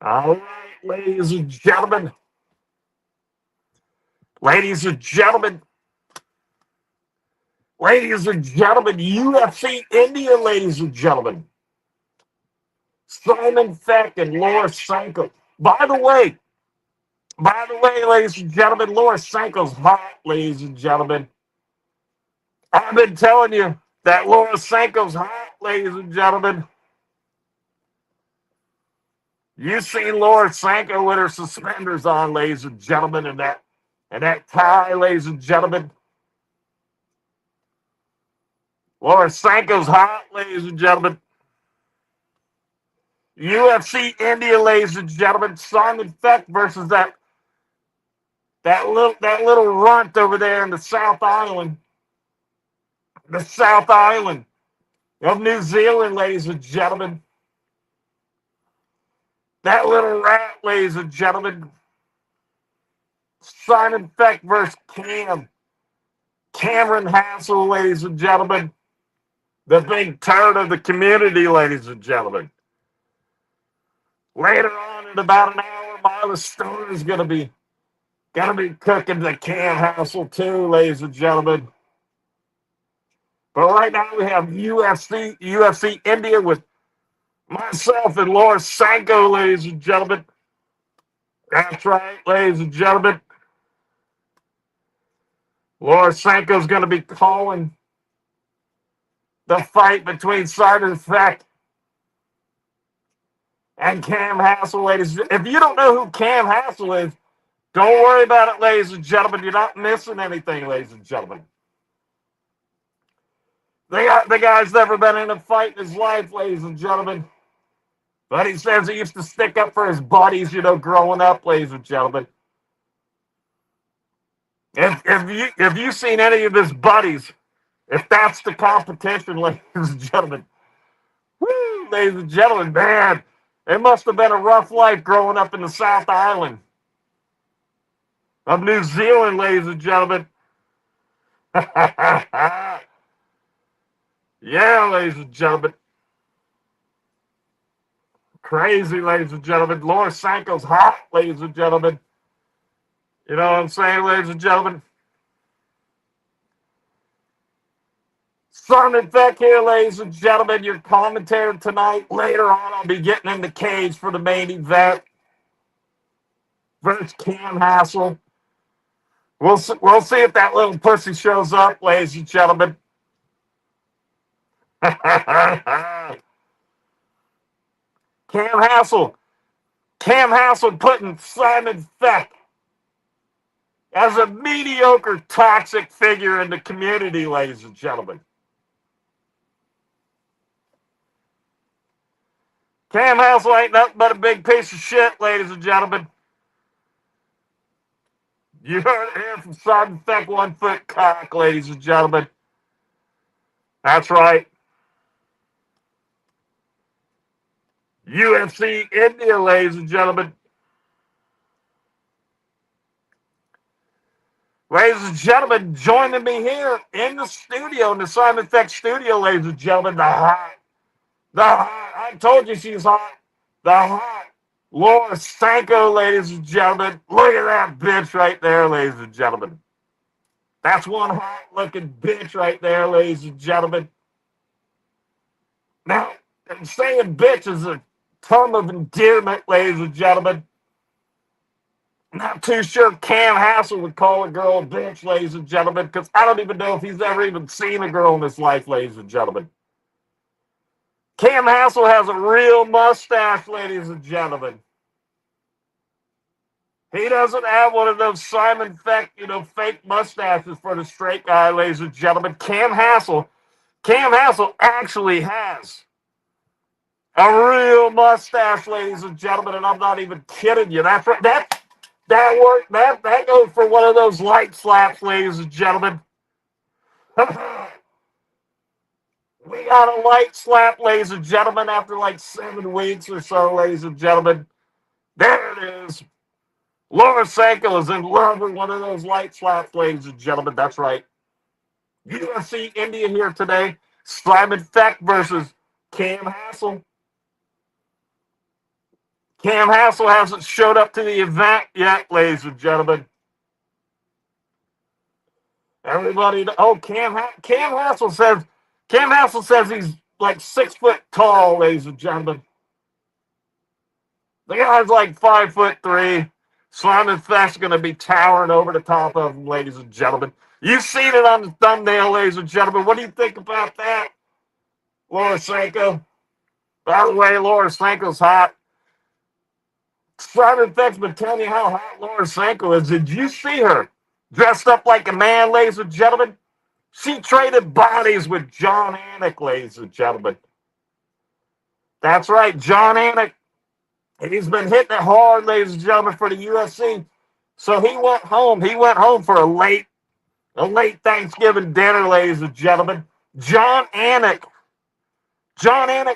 All right, ladies and gentlemen, UFC India, ladies and gentlemen, Simon Feck and Laura Sanko. By the way, ladies and gentlemen, Laura Sanko's hot, ladies and gentlemen. I've been telling you that Laura Sanko's hot, ladies and gentlemen. You seen Laura Sanko with her suspenders on, ladies and gentlemen, and that tie, ladies and gentlemen. Laura Sanko's hot, ladies and gentlemen. UFC India, ladies and gentlemen. Simon Feck versus that little runt over there in the South Island. The South Island of New Zealand, ladies and gentlemen. That little rat, ladies and gentlemen. Simon Feck versus Cameron Hassel, ladies and gentlemen. The big turd of the community, ladies and gentlemen. Later on in about an hour, Mila Stone is gonna be cooking the Cam Hassel too, ladies and gentlemen. But right now we have UFC India with myself and Laura Sanko, ladies and gentlemen. That's right, ladies and gentlemen. Laura Sanko's going to be calling the fight between Simon Feck and Cam Hassel, ladies. If you don't know who Cam Hassel is, don't worry about it, ladies and gentlemen. You're not missing anything, ladies and gentlemen. The guy's never been in a fight in his life, ladies and gentlemen. But he says he used to stick up for his buddies, growing up, ladies and gentlemen. If you've seen any of his buddies, if that's the competition, ladies and gentlemen, woo, ladies and gentlemen, man, it must have been a rough life growing up in the South Island of New Zealand, ladies and gentlemen. Yeah, ladies and gentlemen. Crazy, ladies and gentlemen. Laura Sanko's hot, ladies and gentlemen. You know what I'm saying, ladies and gentlemen? Simon Feck here, ladies and gentlemen. Your commentator tonight. Later on, I'll be getting in the cage for the main event versus Cam Hassel. We'll see if that little pussy shows up, ladies and gentlemen. Cam Hassel putting Simon Feck as a mediocre, toxic figure in the community, ladies and gentlemen. Cam Hassel ain't nothing but a big piece of shit, ladies and gentlemen. You heard it here from Simon Feck, 1 foot cock, ladies and gentlemen. That's right. UFC India, ladies and gentlemen. Ladies and gentlemen, joining me here in the studio, in the Simon Feck studio, ladies and gentlemen, I told you she's hot. The hot Laura Sanko, ladies and gentlemen. Look at that bitch right there, ladies and gentlemen. That's one hot-looking bitch right there, ladies and gentlemen. Now, saying bitch is a term of endearment, ladies and gentlemen. Not too sure Cam Hassel would call a girl a bitch, ladies and gentlemen, because I don't even know if he's ever even seen a girl in his life, ladies and gentlemen. Cam Hassel has a real mustache, ladies and gentlemen. He doesn't have one of those Simon Feck, fake mustaches for the straight guy, ladies and gentlemen. Cam Hassel actually has a real mustache, ladies and gentlemen, and I'm not even kidding you. That's right. That goes for one of those light slaps, ladies and gentlemen. We got a light slap, ladies and gentlemen, after like 7 weeks or so, ladies and gentlemen. There it is. Laura Sanko is in love with one of those light slaps, ladies and gentlemen. That's right. UFC India here today. Simon Feck versus Cam Hassel. Cam Hassel hasn't showed up to the event yet, ladies and gentlemen. Everybody, Cam Hassel says he's like 6 foot tall, ladies and gentlemen. The guy's like 5'3". Simon Feck's going to be towering over the top of him, ladies and gentlemen. You've seen it on the thumbnail, ladies and gentlemen. What do you think about that, Laura Sanko? By the way, Laura Sanko's hot. Simon Feck's been telling you how hot Laura Sanko is. Did you see her dressed up like a man, ladies and gentlemen? She traded bodies with John Anik, ladies and gentlemen. That's right, John Anik. He's been hitting it hard, ladies and gentlemen, for the UFC. So he went home. He went home for a late Thanksgiving dinner, ladies and gentlemen. John Anik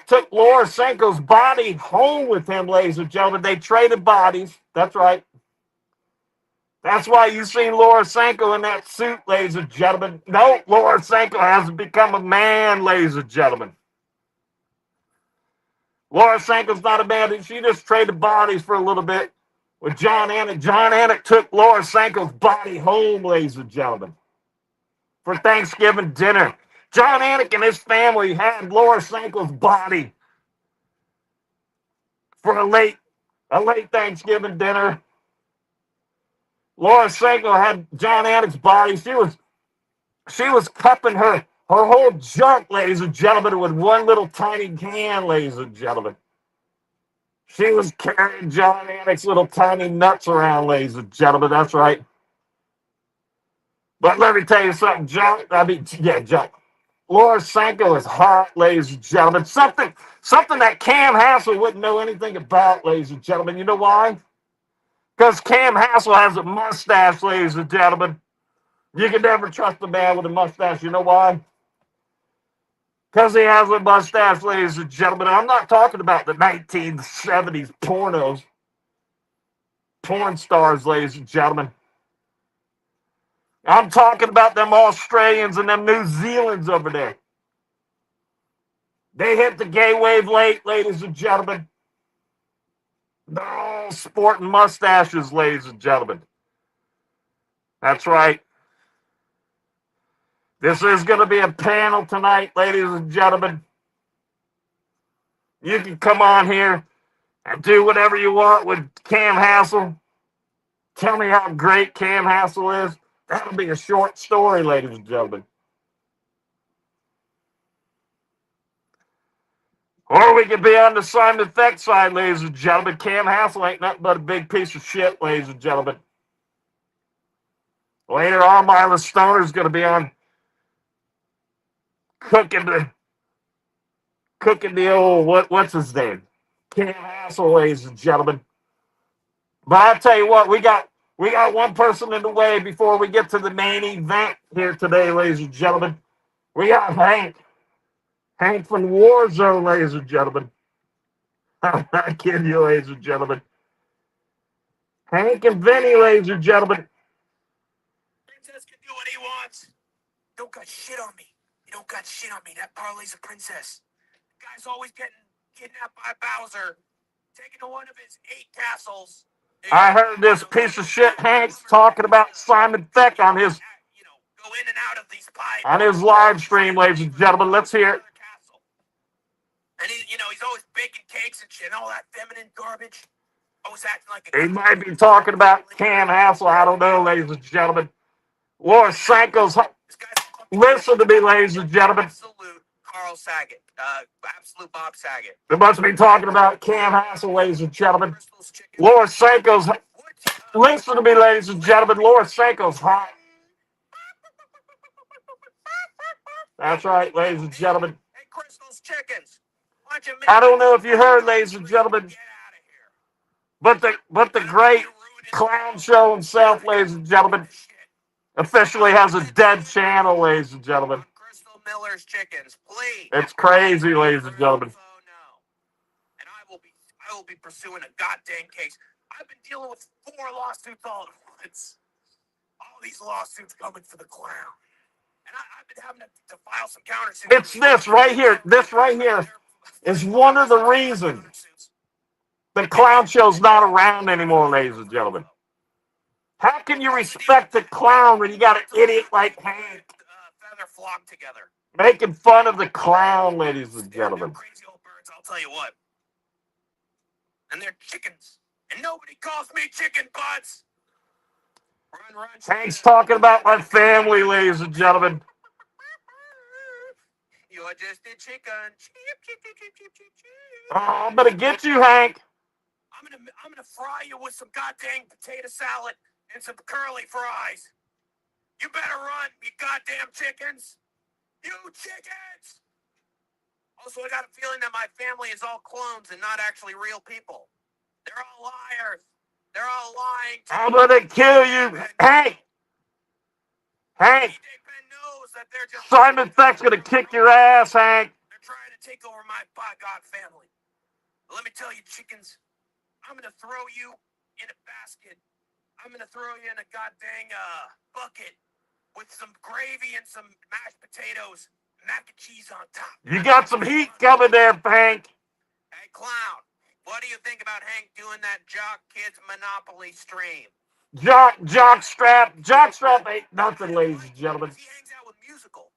took Laura Sanko's body home with him, ladies and gentlemen. They traded bodies. That's right. That's why you seen Laura Sanko in that suit, ladies and gentlemen. No, Laura Sanko hasn't become a man, ladies and gentlemen. Laura Sanko's not a man. She just traded bodies for a little bit with John Anik. John Anik took Laura Sanko's body home, ladies and gentlemen, for Thanksgiving dinner. John Anik and his family had Laura Sanko's body for a late Thanksgiving dinner. Laura Sanko had John Anik's body. She was cupping her whole junk, ladies and gentlemen, with one little tiny can, ladies and gentlemen. She was carrying John Anik's little tiny nuts around, ladies and gentlemen. That's right. But let me tell you something, John. Laura Sanko is hot, ladies and gentlemen. Something that Cam Hassel wouldn't know anything about, ladies and gentlemen. You know why? Because Cam Hassel has a mustache, ladies and gentlemen. You can never trust a man with a mustache. You know why? Because he has a mustache, ladies and gentlemen. I'm not talking about the 1970s porn stars, ladies and gentlemen. I'm talking about them Australians and them New Zealanders over there. They hit the gay wave late, ladies and gentlemen. They're all sporting mustaches, ladies and gentlemen. That's right. This is going to be a panel tonight, ladies and gentlemen. You can come on here and do whatever you want with Cam Hassel. Tell me how great Cam Hassel is. That'll be a short story, ladies and gentlemen. Or we could be on the Simon Feck side, ladies and gentlemen. Cam Hassel ain't nothing but a big piece of shit, ladies and gentlemen. Later on, Myla Stoner's going to be on cooking the old, what's his name? Cam Hassel, ladies and gentlemen. But I'll tell you what, we got one person in the way before we get to the main event here today, ladies and gentlemen. We got Hank. Hank from Warzone, ladies and gentlemen. I'm not kidding you, ladies and gentlemen. Hank and Vinny, ladies and gentlemen. Princess can do what he wants. You don't got shit on me. You don't got shit on me. That parlay's a princess. The guy's always getting kidnapped by Bowser, taken to one of his 8 castles. I heard this piece of shit Hank's talking about Simon Feck on his go in and out of these pipes. On his live stream, ladies and gentlemen. Let's hear it. And he's always baking cakes and shit, and all that feminine garbage. Always acting like he might be talking about Cam Hassel. I don't know, ladies and gentlemen. Laura Sanko's. Listen to me, ladies and gentlemen. Absolute Carl Saget. Absolute Bob Saget. They must be talking about Cam Hassel, ladies and gentlemen. Laura Sanko's. Listen to me, ladies and gentlemen. Laura Sanko's hot. That's right, ladies and gentlemen. Hey, Crystal's chickens. I don't know if you heard, ladies and gentlemen, but the great clown show himself, ladies and gentlemen, officially has a dead channel, ladies and gentlemen. Crystal Miller's chickens, please. It's crazy, ladies and gentlemen. Oh no. And I will be pursuing a goddamn case. I've been dealing with 4 lawsuits all at once. All these lawsuits coming for the clown. And I've been having to file some countersuits. It's this right here. This right here is one of the reasons the clown show's not around anymore, ladies and gentlemen. How can you respect the clown when you got an idiot like Hank Feather flock together. making fun of the clown, ladies and gentlemen? Crazy old birds, I'll tell you what. And they're chickens. And nobody calls me chicken butts. Run, run. Hank's talking about my family, ladies and gentlemen. You're just a chicken. Cheep, cheep, cheep, cheep, cheep, cheep, cheep. Oh, I'm gonna get you, Hank. I'm gonna fry you with some goddamn potato salad and some curly fries. You better run, you goddamn chickens. You chickens! Also, I got a feeling that my family is all clones and not actually real people. They're all liars. They're all lying. I'm gonna kill you, Hank. Hank. Knows that they're just Simon Feck's gonna kick your ass, Hank. They're trying to take over my by God family. But let me tell you, chickens, I'm gonna throw you in a basket. I'm gonna throw you in a goddamn bucket with some gravy and some mashed potatoes, mac and cheese on top. You got some heat coming there, Hank. Hey, clown, what do you think about Hank doing that Jock Kids Monopoly stream? Jockstrap ain't nothing, ladies and gentlemen. He hangs out with Musical,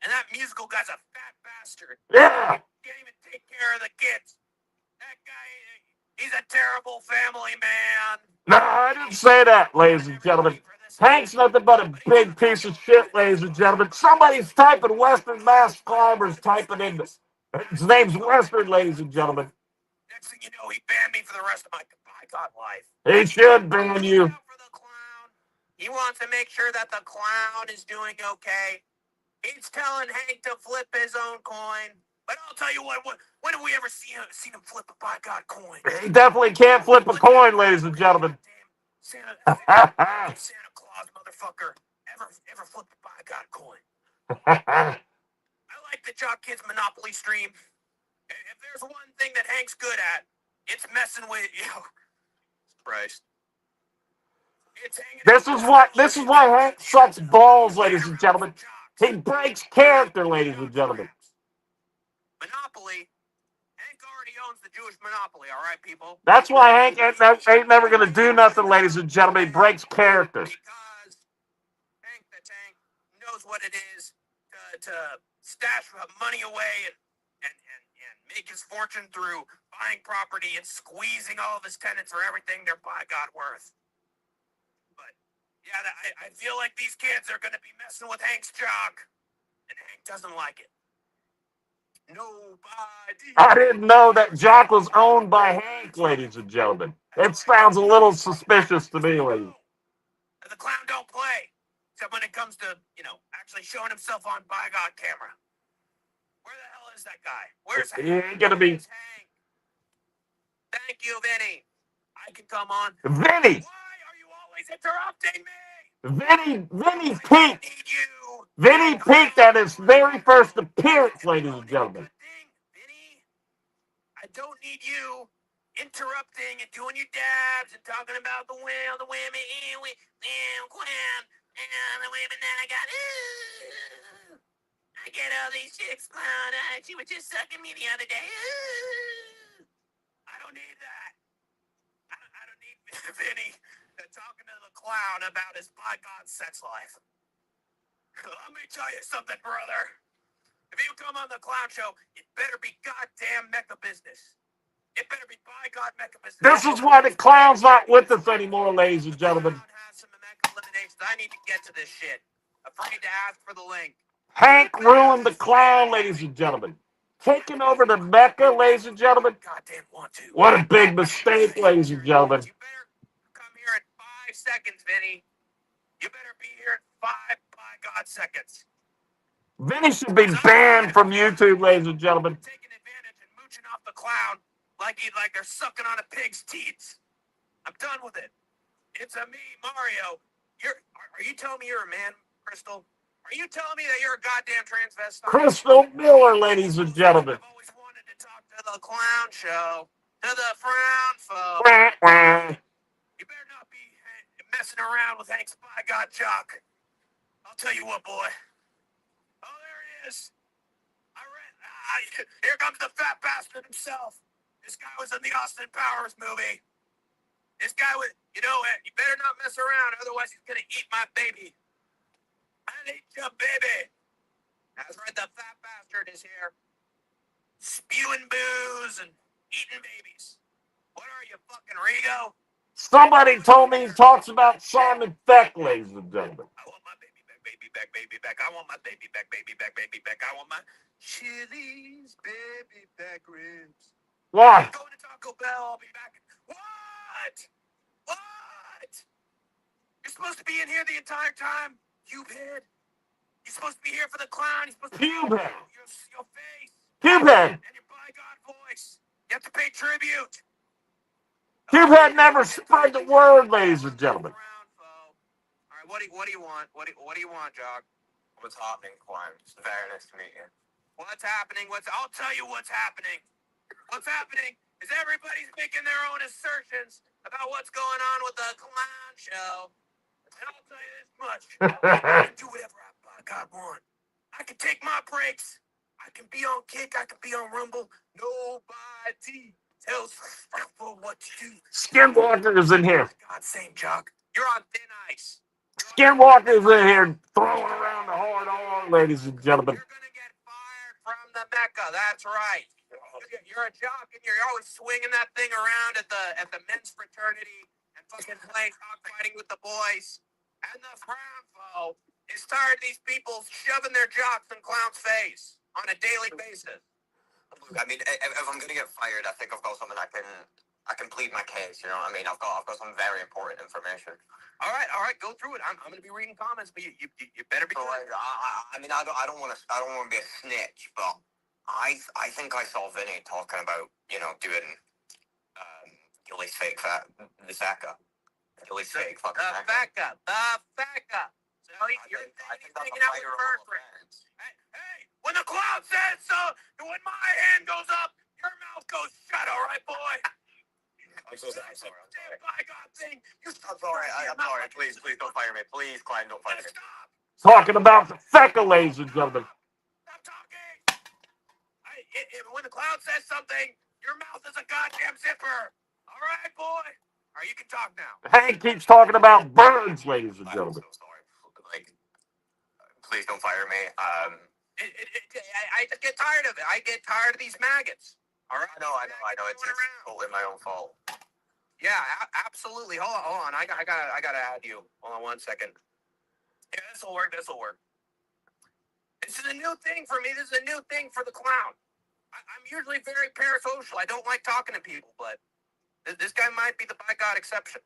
and that Musical guy's a fat bastard. Yeah. Can't even take care of the kids. That guy, he's a terrible family man. No, I didn't say that, ladies and gentlemen. Hank's nothing but a big piece of shit, ladies and gentlemen. Somebody's typing Western Mass Climbers, typing in this. His name's Western, ladies and gentlemen. Next thing you know, he banned me for the rest of my God life. He should ban you. For the clown. He wants to make sure that the clown is doing okay. He's telling Hank to flip his own coin. But I'll tell you what, when have we ever seen him flip a by God coin? He definitely can't flip a coin, ladies and gentlemen. Santa Claus motherfucker ever flip a by God coin? I like the Jock Kids Monopoly stream. If there's one thing that Hank's good at, it's messing with Christ. This is why Hank sucks balls, ladies and gentlemen. He breaks character, ladies and gentlemen. Monopoly. Hank already owns the Jewish monopoly, all right, people? That's why Hank ain't never going to do nothing, ladies and gentlemen. He breaks character. Because Hank the Tank knows what it is to stash money away and make his fortune through buying property and squeezing all of his tenants for everything they're by God worth. But, yeah, I feel like these kids are going to be messing with Hank's jock, and Hank doesn't like it. Nobody. I didn't know that Jock was owned by Hank, ladies and gentlemen. It sounds a little suspicious to me, ladies. The clown don't play, except when it comes to, actually showing himself on by God camera. Where the hell is that guy? Where's Hank? He ain't gonna be. Hank? Thank you, Vinny. I can come on. Vinny! Why are you always interrupting me? Vinny peaked. Vinny peaked at his very first appearance, ladies and gentlemen. Vinny, I don't need you interrupting and doing your dabs and talking about the women, and the women that I got. I get all these chicks, clown. She was just sucking me the other day. I don't need that. I don't need Vinny talking to the clown about his by God sex life. Let me tell you something, brother. If you come on the clown show, it better be goddamn mecha business. It better be by God mecha business. This is why the clown's not with us anymore, ladies and gentlemen. The clown has some mecha eliminations. I need to get to this shit. Afraid to ask for the link. Hank ruined the clown, ladies and gentlemen. Taking over the Mecca, ladies and gentlemen. Goddamn want to. What a big mistake, ladies and gentlemen. You better come here in 5 seconds, Vinny. You better be here in 5 by God seconds. Vinny should be banned from YouTube, ladies and gentlemen. Taking advantage and mooching off the clown like they're sucking on a pig's teats. I'm done with it. It's a me, Mario. Are you telling me you're a man, Crystal? Are you telling me that you're a goddamn transvestite? Crystal Miller, ladies and gentlemen. I've always wanted to talk to the clown show, to the frown folk. You better not be messing around with Hank's by God jock. I'll tell you what, boy. Oh, there he is. Here comes the fat bastard himself. This guy was in the Austin Powers movie. This guy was, you better not mess around, otherwise he's gonna eat my baby. I'll eat your baby. That's right, the fat bastard is here. Spewing booze and eating babies. What are you, fucking Rigo? Somebody told me he talks about Simon Beck, ladies and gentlemen. I want my baby back, baby back, baby back. I want my baby back, baby back, baby back. I want my Chili's baby back ribs. Why? I'm going to Taco Bell. I'll be back. What? What? You're supposed to be in here the entire time, Cubhead. You're supposed to be here for the clown. You're supposed to be Cubhead. your face. Cubhead. And your by-God voice. You have to pay tribute. Cubhead never spread the word, ladies and gentlemen. All right, what do you want? What do you want, Jog? What's happening, Clown? It's very nice to meet you. What's happening? I'll tell you what's happening. What's happening is everybody's making their own assertions about what's going on with the clown show. And I'll tell you this much. I can do whatever I want. I can take my breaks. I can be on Kick. I can be on Rumble. Nobody tells me what to do. Skinwalker is in here. God same, Chuck. You're on thin ice. Skinwalker is in here throwing around the hard R, ladies and gentlemen. You're going to get fired from the Mecca. That's right. You're a jock, and you're always swinging that thing around at the men's fraternity and fucking playing cockfighting with the boys. And the frown foe is tired of these people shoving their jocks in clown's face on a daily basis. Look, I mean, if I'm gonna get fired, I think I've got something I can plead my case. You know what I mean? I've got some very important information. All right, go through it. I'm gonna be reading comments, but you better be. So, like, I mean, I don't want to be a snitch, but I think I saw Vinny talking about doing Gilly's fake the Saka. Gilly's fake fucking the Saka. So you're taking out with Bertrand. Hey, when the cloud says so, when my hand goes up, your mouth goes shut, all right, boy? I'm sorry. By God thing. I'm sorry. Please don't fire me. Please, Klein, don't fire me. Stop. Talking about the Saka, ladies and gentlemen. Stop talking. When the cloud says something, your mouth is a goddamn zipper. All right, boy? All right, you can talk now. Hank keeps talking about birds, ladies and gentlemen. I'm so sorry. Like, please don't fire me. I just get tired of it. I get tired of these maggots. All right. I know. It's totally my own fault. Yeah, absolutely. Hold on. I gotta add you. Hold on 1 second. Yeah, this will work. This is a new thing for me. This is a new thing for the clown. I'm usually very parasocial. I don't like talking to people, but this guy might be the by God exception.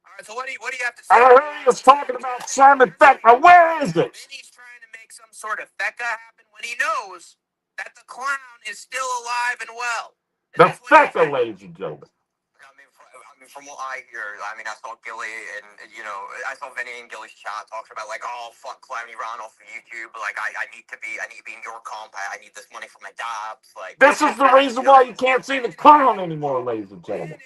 All right. So what do you have to say? I heard he was talking about Simon Beck. Now, where is it? Vinny's trying to make some sort of fecka happen when he knows that the clown is still alive and well. The Fecka, ladies and gentlemen. I mean, from what I hear, I saw Gilly and, I saw Vinny and Gilly's chat talking about, like, oh, fuck, Clown, he ran off of YouTube. Like, I need to be in your comp. I need this money for my dabs. Like, this is the reason why you can't see the clown anymore, ladies and gentlemen.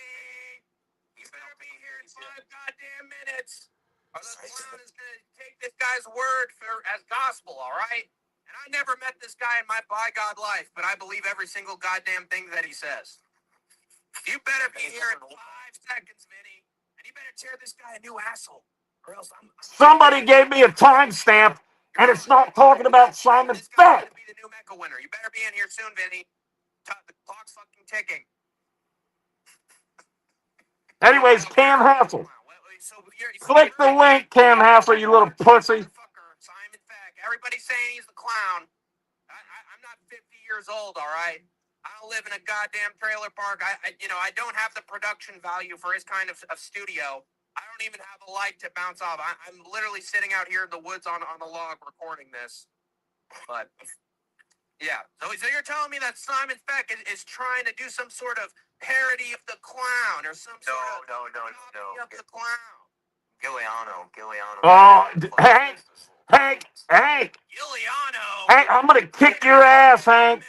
You better be here in 5 goddamn minutes. Or the clown is going to take this guy's word as gospel, all right? And I never met this guy in my by God life, but I believe every single goddamn thing that he says. You better be here in 5 seconds, Vinny. And you better tear this guy a new asshole. Or else Somebody gave me a timestamp, and it's not talking about Simon This guy's Beck. going to be the new Mecca winner. You better be in here soon, Vinny. The clock's fucking ticking. Anyways, Cam Hassel. So Click the link, Cam Hassel, you little pussy. Simon Beck. Everybody's saying he's the clown. I'm not 50 years old, all right? I don't live in a goddamn trailer park. I don't have the production value for his kind of studio. I don't even have a light to bounce off. I'm literally sitting out here in the woods on the log recording this. But, yeah. So you're telling me that Simon Beck is trying to do some sort of parody of the clown or some sort of parody of the clown. Gilliano. Oh, Hank. Gilliano. Hank, I'm going to kick your ass, Hank.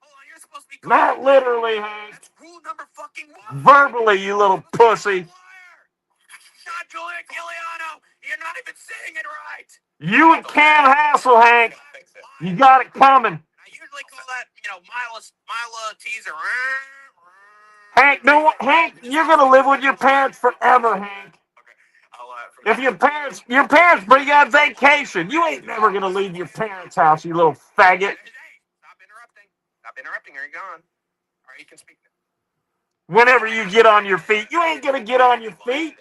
Hold on, you're supposed to be Not literally, Hank. That's rule number fucking 1. Verbally, you little pussy. Not Julian Gilliano. You're not even saying it right. You and Cam Hassel, Hank. You got it coming. I usually call that Mila teaser. Hank, no, Hank, you're gonna live with your parents forever, Hank. Okay, If your parents bring you on vacation, you ain't never gonna leave your parents' house, you little faggot. Hey, stop interrupting. Stop interrupting, or you're gone. All right, you can speak now. Whenever you get on your feet, you ain't gonna get on your feet.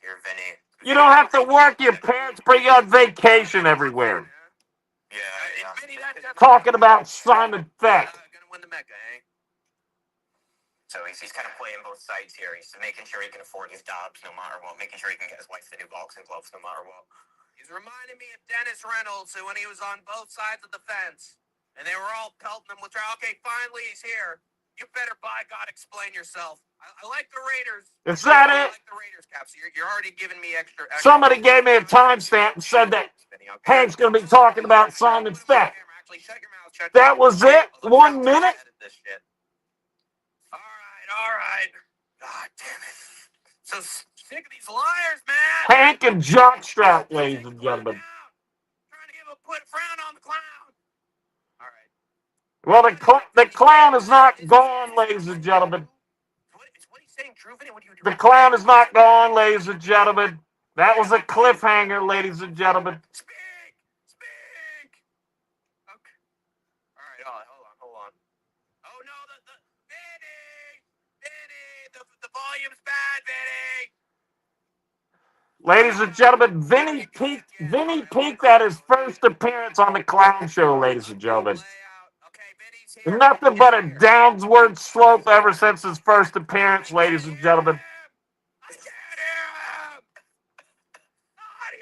Here, Vinny. You don't have to work. Your parents bring you on vacation everywhere. Yeah. Vinny, that's Talking about Simon Feck. Gonna win the Mecca, eh? So he's kind of playing both sides here. He's making sure he can afford his Dobbs no matter what, making sure he can get his wife the new boxing gloves no matter what. He's reminding me of Dennis Reynolds when he was on both sides of the fence, and they were all pelting him with, okay, finally he's here. You better, by God, explain yourself. I like the Raiders. Is that I it? like the Raiders, Caps. You're already giving me extra. Somebody gave me a timestamp and said that Hank's going to be talking about Simon Feck. Actually, shut your mouth. Shut That was it? 1 minute? All right. God damn it. So sick of these liars, man. Hank and Jockstrap, ladies and gentlemen. Trying to put a frown on the clown. All right. Well, the clown is not gone, ladies and gentlemen. Is what he's saying true, Vinny? What do you do? The clown is not gone, ladies and gentlemen. That was a cliffhanger, ladies and gentlemen. Speak. Okay. All right. Hold on. Oh no, the Vinny, the volume's bad, Vinny. Ladies and gentlemen, Vinny peaked at his first appearance on the Clown Show, ladies and gentlemen. Nothing but a downward slope ever since his first appearance, ladies and gentlemen. I can't hear him.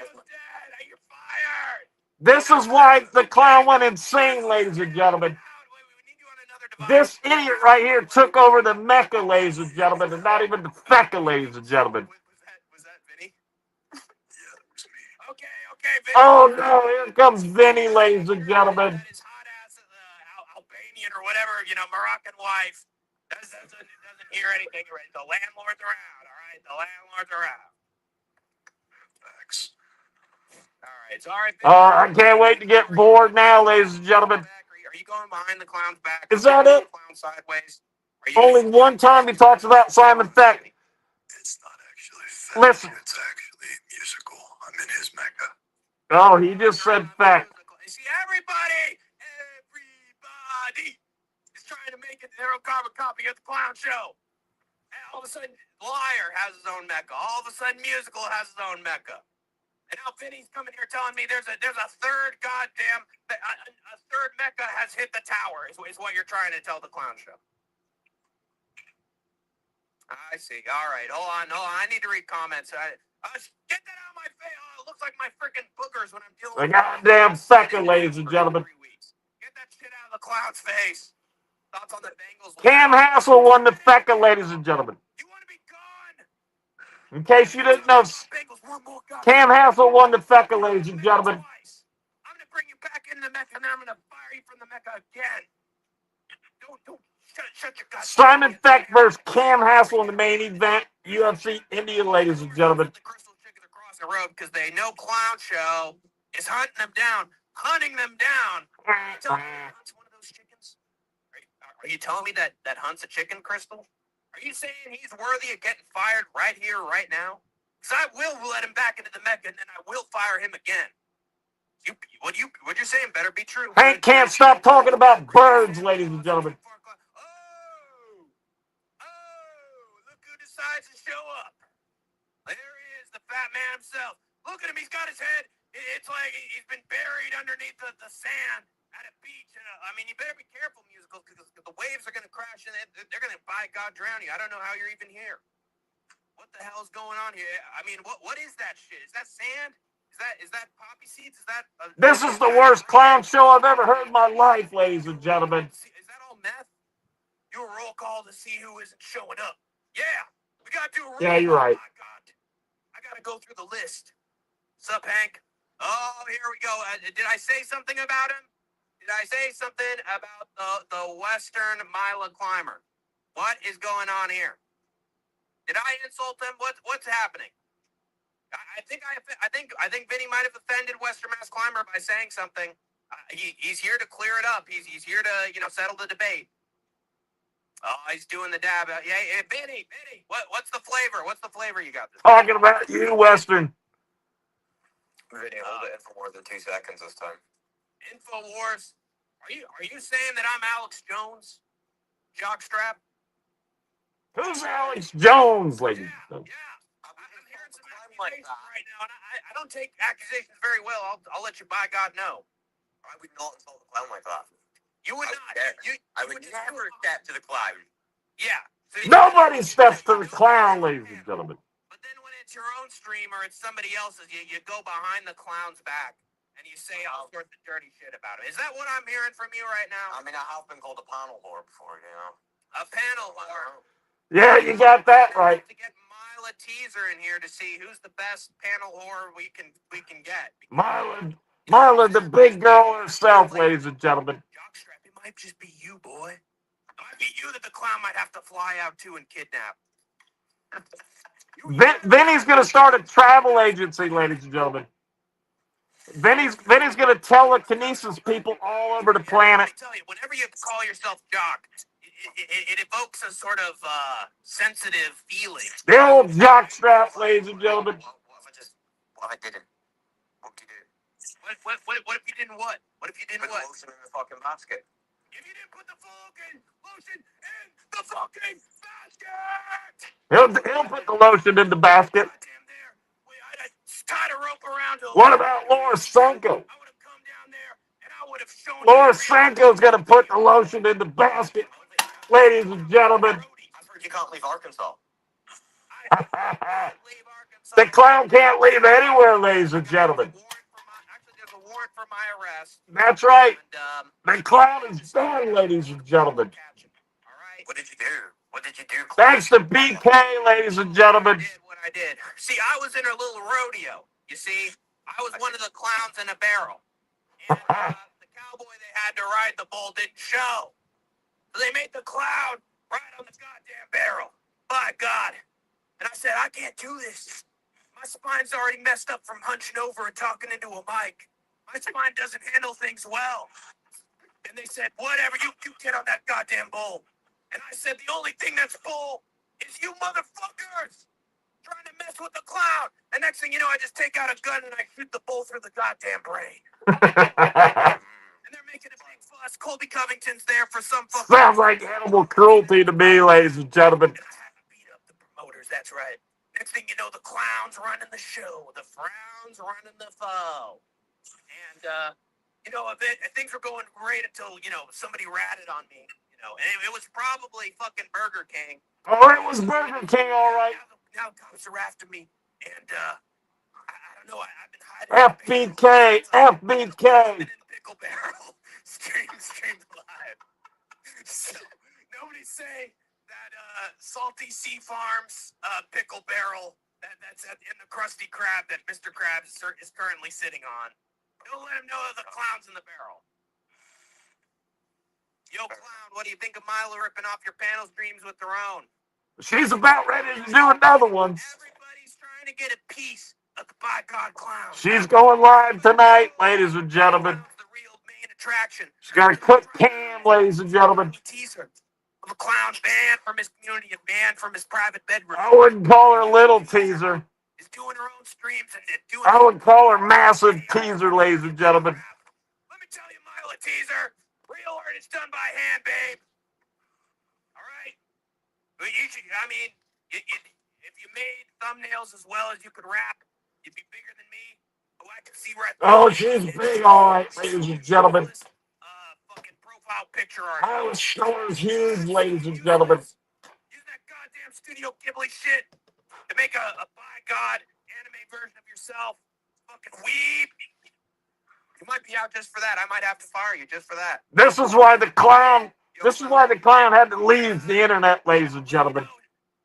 Audio's dead. You're fired. This is why the clown went insane, ladies and gentlemen. This idiot right here took over the Mecca, ladies and gentlemen, and not even the Fecca, ladies and gentlemen. Was that Vinny? Yeah, that was me. Okay, Vinny. Oh no, here comes Vinny, ladies and gentlemen. His hot ass Albanian or whatever, Moroccan wife doesn't hear anything. Right? The landlords are out. All right, the landlords are out. Facts. All right, sorry. I can't wait to get bored now, ladies and gentlemen. Are you going behind the clown's back? Is that it? Clown sideways? Only one time he talks about Simon Feck. It's not actually Feck. Listen. It's actually musical. I'm in his Mecca. Oh, he just said Feck. See, everybody is trying to make it their own carbon copy of the clown show. And all of a sudden, Liar has his own Mecca. All of a sudden, Musical has his own Mecca. And now Vinny's coming here telling me there's a third a third Mecca has hit the tower is what you're trying to tell the clown show. I see. All right. Hold on. I need to read comments. Get that out of my face. Oh, it looks like my freaking boogers when I'm dealing with The goddamn Fecca, ladies and gentlemen. Get that shit out of the clown's face. Thoughts on the Bengals? Cam Hassel won the Fecca, ladies and gentlemen. You want to be gone? In case you didn't know, Cam Hassel won the Fecca, ladies and gentlemen. I'm going to bring you back into the Mecca, and then I'm going to fire you from the Mecca again. Don't shut your guts. Simon Feck versus Cam Hassel in the main event, UFC India, ladies and gentlemen. The crystal chicken across the road because they know Clown Show is hunting them down. It's one of those chickens. Are you telling me that Hunt's a chicken, Crystal? Are you saying he's worthy of getting fired right here, right now? Because I will let him back into the Mecca, and then I will fire him again. What you're saying better be true. Hank can't stop talking about birds, ladies and gentlemen. Look who decides to show up. There he is, the fat man himself. Look at him, he's got his head. It's like he's been buried underneath the sand at a beach. You better be careful, Musical, because the waves are going to crash and they're going to, by God, drown you. I don't know how you're even here. What the hell is going on here? What is that shit? Is that sand? Is that poppy seeds? This is the worst clown show I've ever heard in my life, ladies and gentlemen. Is that all meth? Do a roll call to see who isn't showing up. Yeah, we got to do a roll call. Yeah, you're right. Oh, my God. I got to go through the list. Sup, Hank? Oh, here we go. Did I say something about him? Did I say something about the Western Mila climber? What is going on here? Did I insult him? What's happening? I think Vinny might have offended Western Mass Climber by saying something He's here to clear it up. He's here to, settle the debate. Oh, he's doing the dab. Yeah, Benny, what's the flavor? What's the flavor you got? Talking about you, Western. Vinny, hold it in for more than 2 seconds this time. InfoWars. Are you saying that I'm Alex Jones? Jockstrap? Who's Alex Jones, ladies? Yeah. I'm hearing some accusations right now, and I don't take accusations very well. I'll let you by God know. I would not insult the clown like that. You would not. I would never step to the clown. Yeah. So Nobody steps to the clown, ladies and gentlemen. But then when it's your own stream or it's somebody else's, you go behind the clown's back and you say all sorts of dirty shit about him. Is that what I'm hearing from you right now? I mean, I have been called a panel whore before, A panel whore. Yeah, you got that right. To get Mila Teaser in here to see who's the best panel whore we can get. Marla, the big girl herself, ladies and gentlemen. Jockstrap, it might just be you, boy. It might be you that the clown might have to fly out to and kidnap. Vinny's going to start a travel agency, ladies and gentlemen. Vinny's going to telekinesis people all over the planet. Let me tell you, whenever you call yourself Jock, it evokes a sort of sensitive feeling. The old jockstrap, ladies and gentlemen. What if I didn't? What would you do? What if you didn't what? What if you didn't what? Put the lotion in the fucking basket. If you didn't put the fucking lotion in the fucking basket! He'll put the lotion in the basket. Goddamn there. I'd tied a rope around him. What about Laura Senko? I would have come down there and I would have shown Laura Senko's going to put the lotion in the basket, ladies and gentlemen. I've heard you can't leave Arkansas. The clown can't leave anywhere, ladies and gentlemen. Actually, there's a warrant for my arrest. That's right. And, The clown is done, ladies and gentlemen. all right. What did you do? What did you do? Thanks to BK, ladies and gentlemen. I did. See, I was in a little rodeo. You see, I was one of the clowns in a barrel. And the cowboy they had to ride the bull didn't show. So they made the clown ride on the goddamn barrel. By God. And I said, I can't do this. My spine's already messed up from hunching over and talking into a mic. My spine doesn't handle things well. And they said, whatever, you get on that goddamn bull. And I said, the only thing that's full is you motherfuckers trying to mess with the clown. And next thing you know, I just take out a gun and I shoot the bull through the goddamn brain. And they're making a big fuss. Colby Covington's there for some fucking... Sounds like animal cruelty to me, ladies and gentlemen. And I had to beat up the promoters, that's right. Next thing you know, the clown's running the show. The frown's running the foe. And, things were going great until, somebody ratted on me. And it was probably fucking Burger King. Oh, it was Burger King, all right. Now cops are after me. And, I don't know, I've been hiding. FBK. In Pickle Barrel. Streamed live. So, nobody say that Salty Sea Farms Pickle Barrel that's in the Krusty Krab that Mr. Krabs is currently sitting on. Don't let him know that the clown's in the barrel. Yo, clown, what do you think of Mila ripping off your panel streams with their own? She's about ready to do another one. Everybody's trying to get a piece of the by God clown. She's going live tonight, ladies and gentlemen. The real main attraction. She's got a cook cam, ladies and gentlemen. Teaser of a clown banned from his community and banned from his private bedroom. I wouldn't call her little teaser. Is doing her own streams and doing. I would call her massive teaser, ladies and gentlemen. Let me tell you, Mila Teaser, real art is done by hand, babe. All right. But you should. I mean, if you made thumbnails as well as you could rap, you'd be bigger than me. Oh, I can see right. Oh, she's big, all right, ladies and gentlemen. Fucking profile picture art. Oh, Shor's huge, ladies and gentlemen. Use that goddamn Studio Ghibli shit to make a by God anime version of yourself. Fucking weeb. You might be out just for that. I might have to fire you just for that. This is why the clown had to leave the internet, ladies and gentlemen.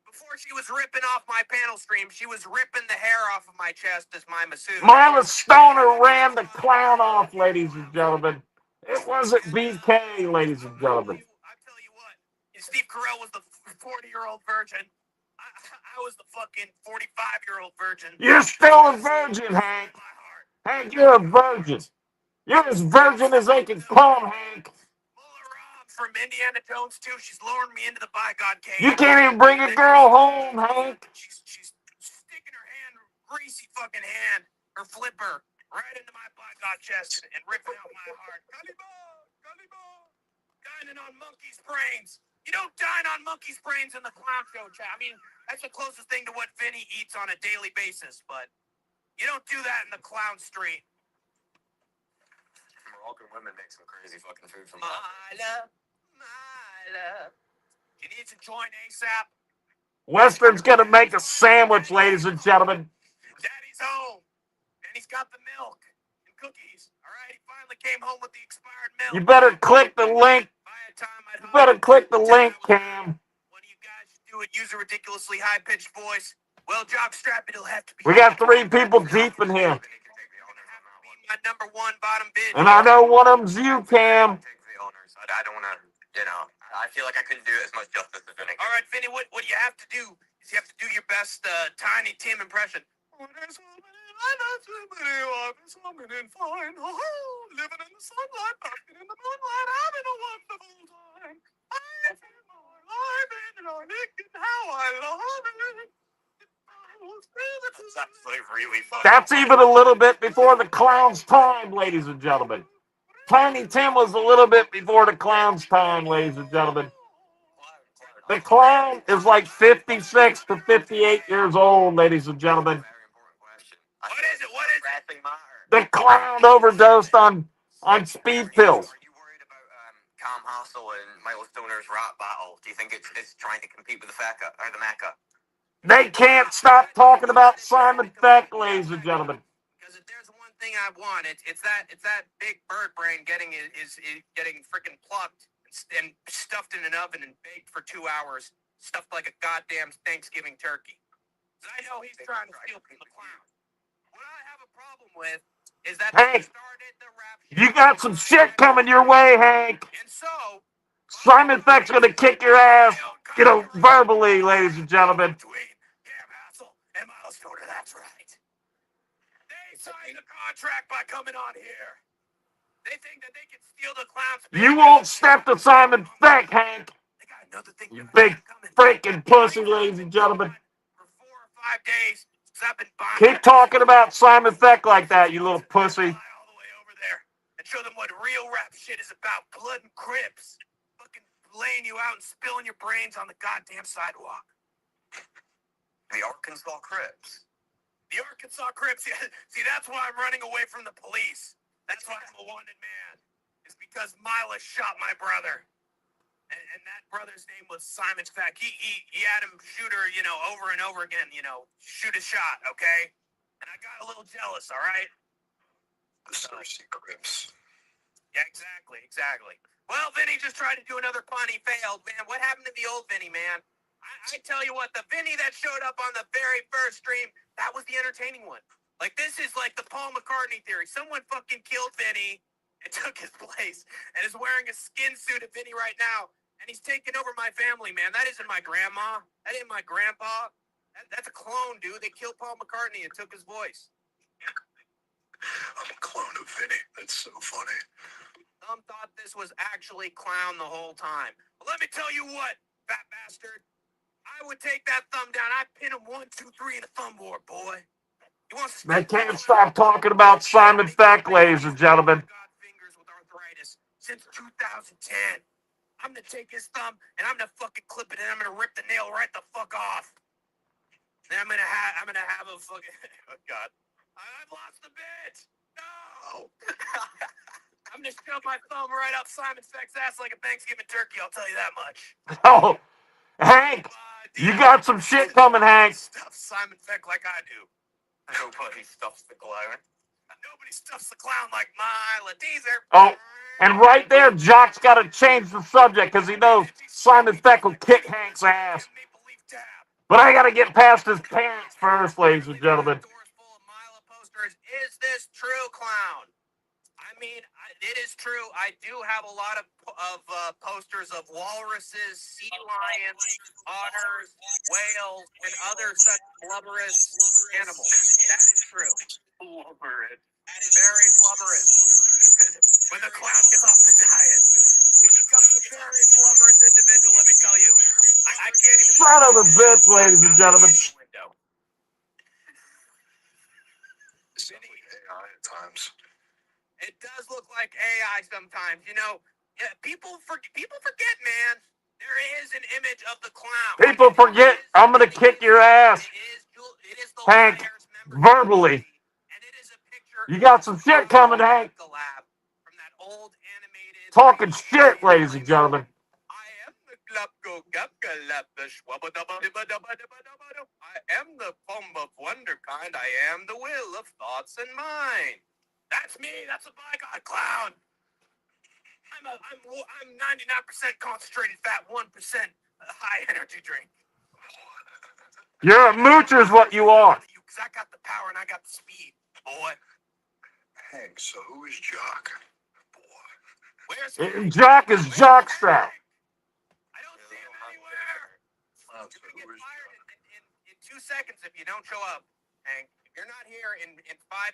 Before she was ripping off my panel stream, she was ripping the hair off of my chest as my masseuse. Mila Stoner ran the clown off, ladies and gentlemen. It wasn't BK, ladies and gentlemen. I tell you what, Steve Carell was the 40-year-old virgin. I was the fucking 45-year-old virgin. You're still a virgin, Hank. Hank, you're a virgin. You're as virgin as they can come, Hank. Muller Rob from Indiana Jones 2. She's luring me into the bygone cave. You can't even bring a girl home, Hank. She's sticking her hand, greasy fucking hand, her flipper, right into my bygone chest and ripping out my heart. Kaliba, Kaliba. Dining on monkey's brains. You don't dine on monkey's brains in the clown show, chat. I mean, that's the closest thing to what Vinny eats on a daily basis, but you don't do that in the clown street. Moroccan women make some crazy fucking food from Mila. You need to join ASAP. Western's gonna make a sandwich, ladies and gentlemen. Daddy's home, and he's got the milk and cookies. All right, he finally came home with the expired milk. You better click the link. You better click the link, Cam. One of you guys should do it. Use a ridiculously high-pitched voice. Well, jockstrap, it'll have to be. We got 3 people deep in here. My number one bottom bid. And I know one of them's you, Cam. Take the honors. I don't want to, I feel like I couldn't do it as much justice as Vinny. All right, Vinny, what you have to do is you have to do your best Tiny Tim impression. Living in the sunlight, basking in the moonlight, having a wonderful time. I feel my life and I think how I love it. That's actually really fun. That's even a little bit before the clown's time, ladies and gentlemen. Tiny Tim was a little bit before the clown's time, ladies and gentlemen. The clown is like 56 to 58 years old, ladies and gentlemen. Very important question. What is it? What is it? Wrestling matter. The clown overdosed on speed pills. Are you worried about Cam Hassel and Michael Stoner's rap battle? Do you think it's trying to compete with the Mecca? They can't stop talking about Simon Beck, ladies and gentlemen. Because if there's one thing I want, it's that big bird brain getting getting freaking plucked and stuffed in an oven and baked for 2 hours, stuffed like a goddamn Thanksgiving turkey. I know he's trying to steal from the clown. What I have a problem with is that Hank, they started the rap shit. You got some shit coming your way, Hank. And so Simon Beck's gonna kick your ass, verbally, ladies and gentlemen. Between Cam Hassel and Miles Stoner, that's right. They signed the contract by coming on here. They think that they can steal the clown's. You won't step to Simon Beck, Hank. They got another thing. You big freaking pussy, ladies and gentlemen. For 4 or 5 days, I've been buying. Keep talking about Simon Beck like that, you little pussy. All the way over there and show them what real rap shit is about. Blood and Crips. Fucking laying you out and spilling your brains on the goddamn sidewalk. The Arkansas Crips. The Arkansas Crips. See, that's why I'm running away from the police. That's why I'm a wanted man. It's because Mila shot my brother. And that brother's name was Simon Beck. He had him shoot her, over and over again, shoot a shot, okay? And I got a little jealous, all right? The Cersei Crips. Yeah, exactly. Well, Vinny just tried to do another pun. He failed, man. What happened to the old Vinny, man? I tell you what, the Vinny that showed up on the very first stream, that was the entertaining one. Like, this is like the Paul McCartney theory. Someone fucking killed Vinny and took his place and is wearing a skin suit of Vinny right now. And he's taking over my family, man. That isn't my grandma. That ain't my grandpa. That's a clone, dude. They killed Paul McCartney and took his voice. I'm a clone of Vinny. That's so funny. Some thought this was actually clown the whole time. Well, let me tell you what, fat bastard. I would take that thumb down. I'd pin him 1, 2, 3 in a thumb war, boy. They can't stop talking about Simon Beck, ladies and gentlemen. Got fingers with arthritis since 2010. I'm gonna take his thumb and I'm gonna fucking clip it and I'm gonna rip the nail right the fuck off. Then I'm gonna have a fucking oh god. I've lost the bit. No. I'm gonna shove my thumb right up Simon Beck's ass like a Thanksgiving turkey. I'll tell you that much. Oh, Hank, you got some shit coming, Hank. Stuff Simon Beck like I do. Nobody stuffs the clown. Nobody stuffs the clown like Mila Teaser. Oh, and right there, Jock's got to change the subject because he knows Simon Beck will kick Hank's ass. But I got to get past his parents first, ladies and gentlemen. Is this true, clown? I mean, it is true. I do have a lot of posters of walruses, sea lions, otters, whales, and other such blubberous animals. That is true. Blubberous. Very blubberous. when the clown gets off the diet, he becomes a very slumberous individual, let me tell you. I can't even... Son of a bitch, ladies and gentlemen. Window. AI at times. It does look like AI sometimes. You know, people forget, man. There is an image of the clown. People forget. I'm going to kick your ass. It is the Hank, Liars member verbally. and it is a picture. You got some shit coming, Hank. From that old animated. Talking shit, ladies and gentlemen. I am the Glubgo Gubgalab, the I am the foam of wonder kind. I am the will of thoughts and mind. That's me. That's a bygone clown. I'm 99% concentrated fat, 1% high energy drink. You're a moocher is what you are. Because I got the power and I got the speed, boy. Hank, so who is Jock? Boy. Where's Jock is jockstrap. I don't see him anywhere. You're going to get fired in 2 seconds if you don't show up, Hank. If you're not here in 5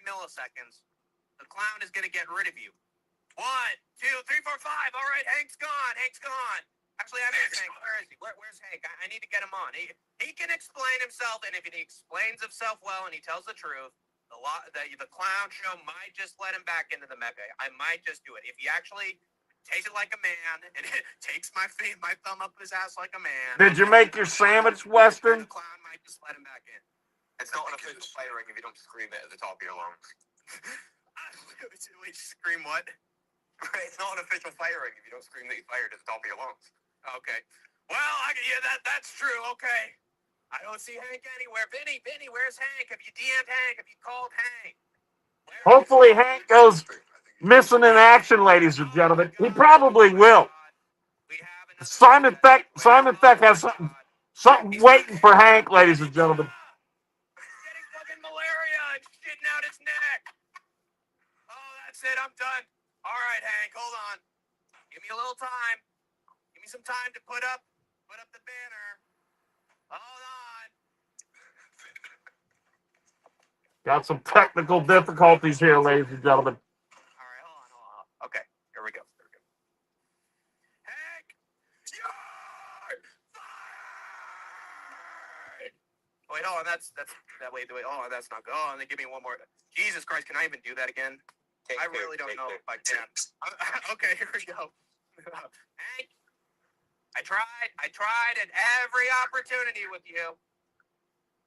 milliseconds, the clown is going to get rid of you. 1, 2, 3, 4, 5. All right, Hank's gone. Hank's gone. Actually, I miss Hank. Where is he? Where's Hank? I need to get him on. He can explain himself, and if he explains himself well and he tells the truth, the clown show might just let him back into the mecha. I might just do it. If he actually takes it like a man and takes my thumb up his ass like a man. Did you make your sandwich, Western? The clown might just let him back in. It's not an official firing if you don't scream it at the top of your lungs. Wait, scream what? It's not an official firing if you don't scream that you fired at the top of your lungs. Okay. Well, that's true. Okay. I don't see Hank anywhere. Vinny, where's Hank? Have you DM'd Hank? Have you called Hank? Hopefully Hank goes missing in action, ladies and gentlemen. He probably will. Simon Peck has something waiting for Hank, ladies and gentlemen. He's getting fucking malaria and shitting out his neck. Oh, that's it. I'm done. All right, Hank, hold on. Give me a little time. Give me some time to put up the banner. Hold on. Got some technical difficulties here, ladies and gentlemen. All right, hold on. Okay, here we go. Hank, you're fired. Wait, hold on. That's that. Wait. Hold on, that's not good. Oh, and then give me one more. Jesus Christ, can I even do that again? I really don't know if I can. Okay, here we go. Hank, I tried at every opportunity with you.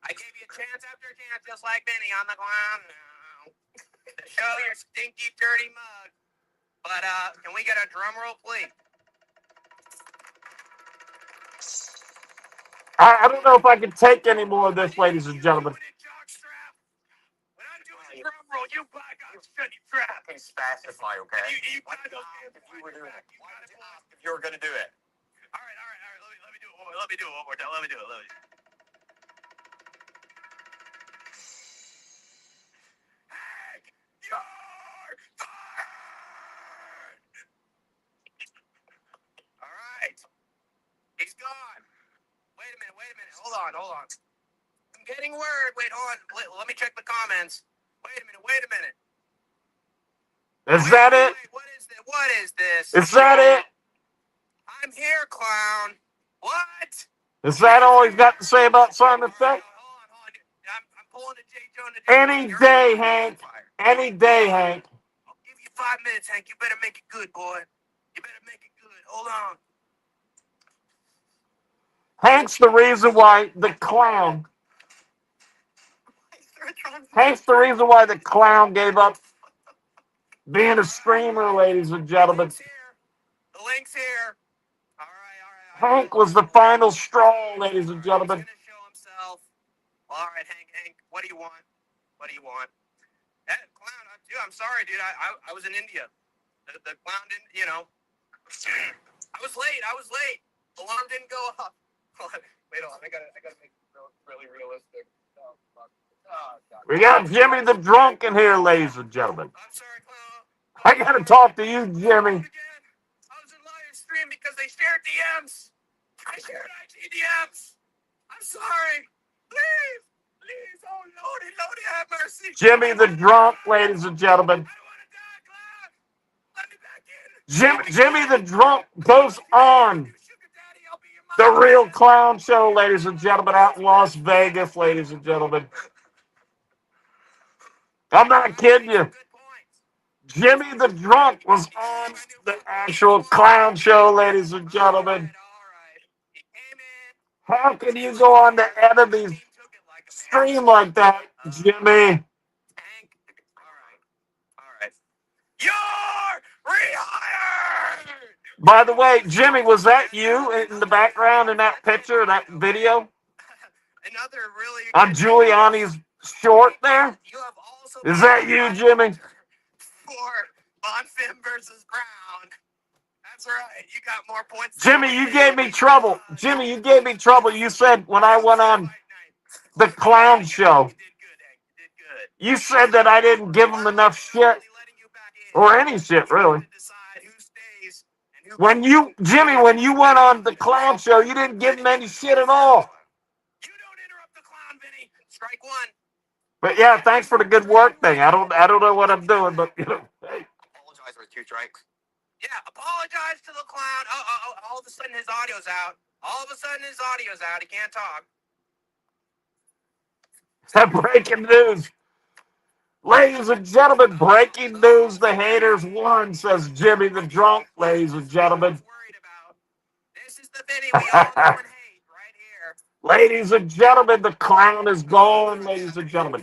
I gave you chance after chance, just like Benny on the ground now, to show your stinky, dirty mug. But can we get a drum roll, please? I don't know if I can take any more of this, ladies and gentlemen. When I'm doing the drum roll, you bygone shut your trap. Can specify, okay? You got those hands if you were doing it. Why did you ask if you were going to do it? All right. Let me do it. Let me do it one more time. Let me do it. Hank, you're fired. All right. He's gone. Wait a minute. Hold on. I'm getting word. Wait, hold on. Let me check the comments. Wait a minute. Is that it? What is this? Is that it? I'm here, clown. What? Is that all he's got to say about Simon Peck? Hold on. I'm pulling a J. Jonah. Any day, Hank. Any day, Hank. I'll give you 5 minutes, Hank. You better make it good, boy. You better make it good. Hold on. Hank's the reason why the clown. Hank's the reason why the clown gave up being a streamer, ladies and gentlemen. The link's here. All right. Hank was the final straw, ladies and gentlemen. He's gonna show himself. All right, Hank. What do you want? That clown, I'm sorry, dude. I was in India. The clown didn't, I was late. Alarm didn't go off. Wait, hold on. I gotta make it really realistic. Oh, fuck. Oh, God. We got Jimmy the Drunk in here, ladies and gentlemen. I'm sorry, clown. I gotta talk to you, Jimmy. I was in live stream because they shared DMs. I shared IG DMs. I'm sorry. Please. Oh, Lordy, have mercy. Jimmy the Drunk, ladies and gentlemen. I don't want to die, clown. Jimmy the Drunk goes on the Real Clown Show, ladies and gentlemen, out in Las Vegas, ladies and gentlemen. I'm not kidding you. Jimmy the Drunk was on the actual clown show, ladies and gentlemen. How can you go on the enemy's stream like that, Jimmy? You're rehired! By the way, Jimmy, was that you in the background in that picture, that video? Another really On Giuliani's short there? Is that you, Jimmy? For Bonfim versus Brown. That's right. You got more points. Jimmy, you gave me trouble. Jimmy, you gave me trouble. You said when I went on the clown show, you said that I didn't give him enough shit. Or any shit, really. Jimmy, when you went on the clown show, you didn't give him any shit at all. You don't interrupt the clown, Vinny. Strike one. But yeah, thanks for the good work thing. I don't know what I'm doing, but you know, hey. Apologize for 2 strikes. Yeah, apologize to the clown. Oh, all of a sudden his audio's out. He can't talk. Breaking news. Ladies and gentlemen, breaking news. The haters won, says Jimmy the Drunk, ladies and gentlemen. This is the Vinny we all know and hate right here. Ladies and gentlemen, the clown is gone, ladies and gentlemen.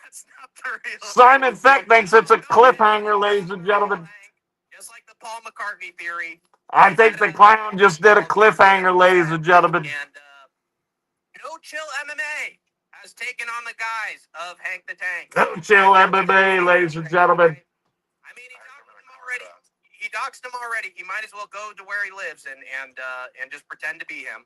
That's not the real. Simon Feck thinks it's a cliffhanger, ladies and gentlemen. Just like the Paul McCartney theory. I think the clown just did a cliffhanger, ladies and gentlemen. And No Chill MMA has taken on the guise of Hank the Tank. No Chill MMA, ladies and gentlemen. I mean, he doxed him already. He might as well go to where he lives and just pretend to be him.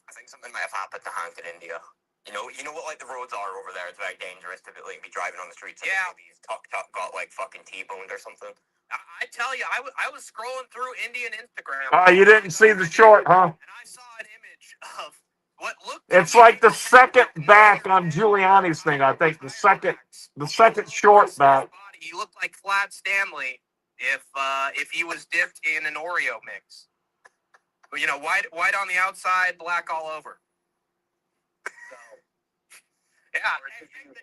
I think something might have happened to Hank in India. You know what like the roads are over there. It's very dangerous to like be driving on the streets. And yeah. Maybe his tuk-tuk got like fucking T-boned or something. I tell you, I was scrolling through Indian Instagram. Oh, you didn't see the short, huh? And I saw an image of what looked. It's like the second back on Giuliani's thing. I think the second short back. He looked like Flat Stanley if he was dipped in an Oreo mix. But, you know, white on the outside, black all over. So, yeah. He was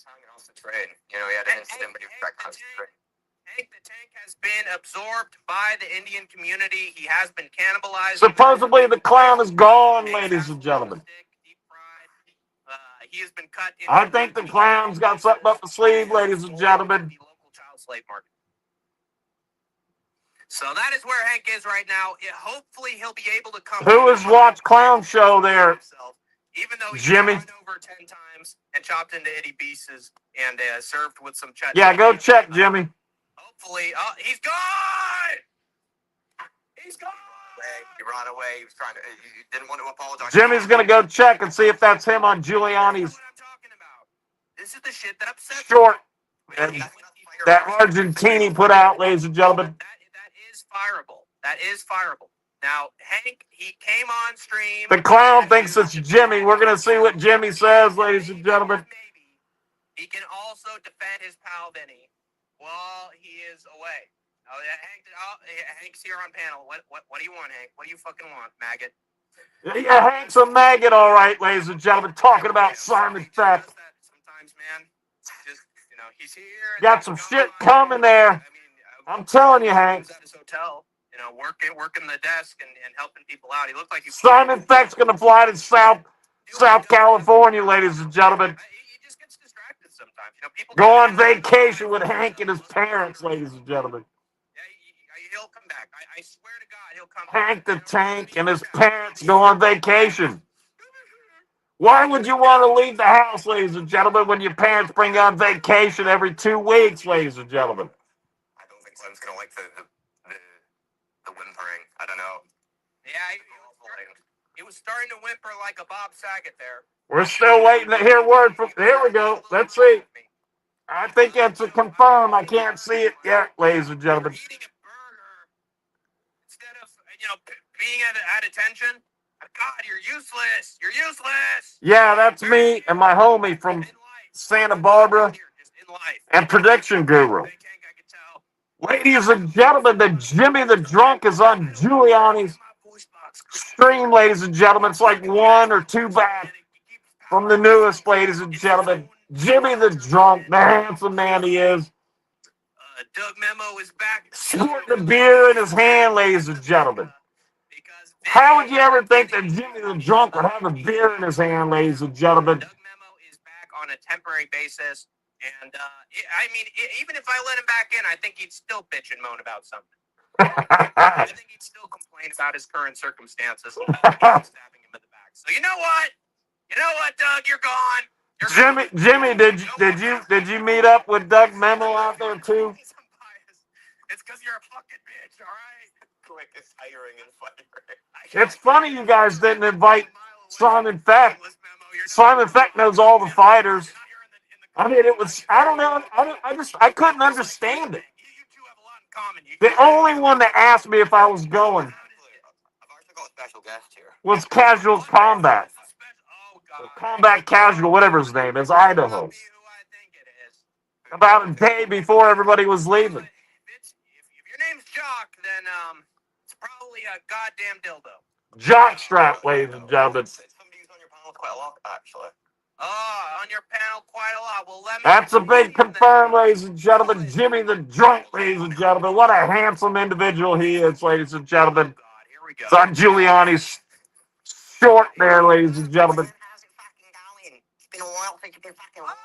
hanging off the train. You know, he had an incident, but he was back on the train. Hank the Tank has been absorbed by the Indian community. He has been cannibalized. Supposedly the clown is gone, ladies and gentlemen. He has been cut. I think the clown's got something up the sleeve, ladies and gentlemen. The local child slave market. So that is where Hank is right now. Hopefully he'll be able to come. Who has watched Clown Show there? Even though he's Jimmy? run over 10 times and chopped into itty pieces and served with some chutney. Yeah, go check, Jimmy. Hopefully. Oh, he's gone! He's gone! He ran away. He was trying to. He didn't want to apologize. Jimmy's going to go check and see if that's him on Giuliani's That's what I'm talking about. This is the shit that upsets short me. that Argentini put out, ladies and gentlemen. That is fireable. That is fireable. Now, Hank, he came on stream. The clown thinks it's Jimmy. We're going to see what Jimmy says, ladies and gentlemen. Maybe he can also defend his pal Vinny while he is away. Oh, yeah, Hank's here on panel. What do you want, Hank? What do you fucking want, maggot? Yeah, Hank's a maggot, all right, ladies and gentlemen. Talking about Simon Feck. Sometimes, man, just, you know, he's here. Got some shit coming there. I mean, I'm telling you, Hank. He was at his hotel, you know, working the desk and helping people out. He looked like he. Simon Feck's going to fly to South California, ladies and gentlemen. He just gets distracted sometimes. You know, people Go on vacation with Hank and his parents, ladies and gentlemen. Yeah, he'll come back. I swear to God, he'll come Hank back. the Tank and his parents go on vacation. Why would you want to leave the house, ladies and gentlemen, when your parents bring you on vacation every 2 weeks, ladies and gentlemen? I don't think Clem's gonna like the whimpering. I don't know. Yeah, he was starting to whimper like a Bob Saget there. We're still waiting to hear word from. Here we go. Let's see. I think it's a confirm. I can't see it yet, ladies and gentlemen. Eating a burger instead of, you know, being at attention. God, you're useless. You're useless. Yeah, that's me and my homie from Santa Barbara In life. and Prediction Guru. I can tell. Ladies and gentlemen, the Jimmy the Drunk is on Giuliani's stream, ladies and gentlemen. It's like 1 or 2 back from the newest, ladies and gentlemen. Jimmy the Drunk, the handsome man he is. Doug Memo is back. Squirting the beer in his hand, ladies and gentlemen. How would you ever think that Jimmy the Drunk would have a beer in his hand, ladies and gentlemen? Doug Memo is back on a temporary basis. And, even if I let him back in, I think he'd still bitch and moan about something. I think he'd still complain about his current circumstances. Stabbing him in the back. So you know what? Doug? You're gone. Jimmy, did you meet up with Doug Memo out there too? It's because you're a fucking bitch, all right? Quickest hiring and firing. It's funny you guys didn't invite Simon Feck. Simon Feck knows all the fighters. I mean, I don't know. I couldn't understand it. The only one that asked me if I was going I've actually got a special guest here. was Casual Combat. Combat Casual, whatever his name is, Idaho. About a day before everybody was leaving. If your name's Jock, then it's probably a goddamn dildo. Jockstrap, ladies and gentlemen. Somebody who's on your panel quite a lot, actually. Oh, on your panel quite a lot. Well, let me. That's a big confirm, ladies and gentlemen. Jimmy the Drunk, ladies and gentlemen. What a handsome individual he is, ladies and gentlemen. God, here we go. It's on Giuliani's short there, ladies and gentlemen. How's it fucking going? It's been a while since you've been fucking live.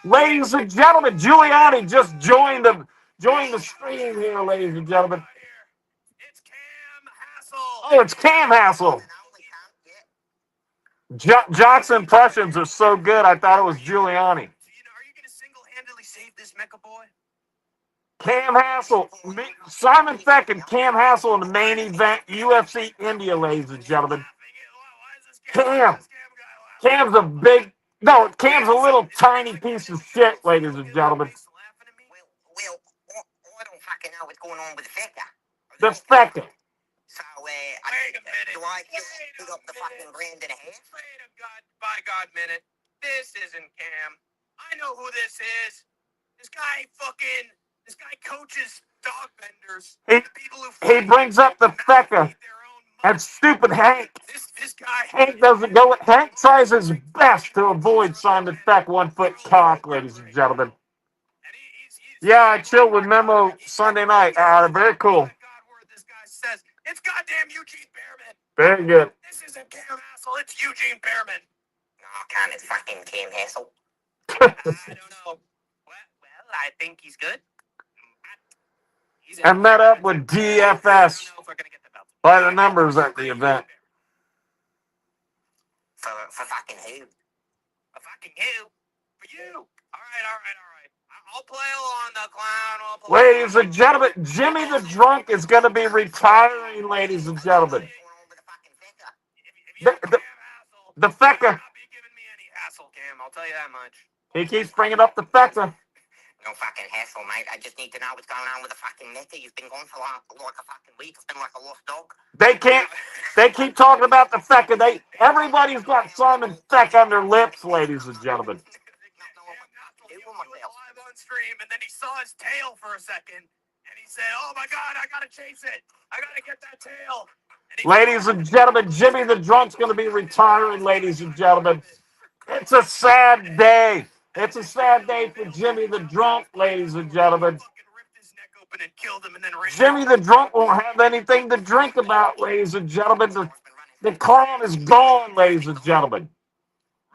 Ladies and gentlemen, Giuliani just joined the stream here, ladies and gentlemen. It's Cam Hassel. Oh, it's Cam Hassel. Jock's impressions are so good, I thought it was Giuliani. Are you going to single-handedly save this mecha boy? Cam Hassel, Simon Feck and Cam Hassel in the main event, UFC India, ladies and gentlemen. Cam's a little tiny piece of shit, ladies and gentlemen. Well, I don't fucking know what's going on with the Fecker. The Fecker. So, Wait a minute. do I pick up the fucking grand and a half? Wait a God minute. This isn't Cam. I know who this is. This guy coaches dog vendors. He brings up the Fecker. And stupid Hank. This guy. Hank doesn't go. Hank tries his best to avoid Simon Feck 1 foot cock, ladies and gentlemen. Yeah, I chilled with Memo Sunday night. Very cool. This guy says it's goddamn Eugene Behrman. Very good. This isn't Cam Hassel. It's Eugene Behrman. Oh, can't it's fucking Cam Hassel. I don't know. Well, I think he's good. I met up with DFS by the numbers at the event. For fucking who? For fucking who? For you. All right. I'll play along, the clown. Ladies and gentlemen, Jimmy the Drunk is going to be retiring, ladies and gentlemen. The Fecker. Not be giving me any hassle, Cam. I'll tell you that much. He keeps bringing up the Fecker. No fucking hassle, mate. I just need to know what's going on with the fucking Mecca. You've been gone for like a fucking week. It's been like a lost dog. They keep talking about the Fecker. Everybody's got Simon Feck on their lips, ladies and gentlemen. Live on stream, and then he saw his tail for a second, and he said, "Oh my God, I gotta chase it. I gotta get that tail." Ladies and gentlemen, Jimmy the Drunk's going to be retiring, ladies and gentlemen. It's a sad day. It's a sad day for Jimmy the Drunk, ladies and gentlemen. Jimmy the Drunk won't have anything to drink about, ladies and gentlemen. The clown is gone, ladies and gentlemen.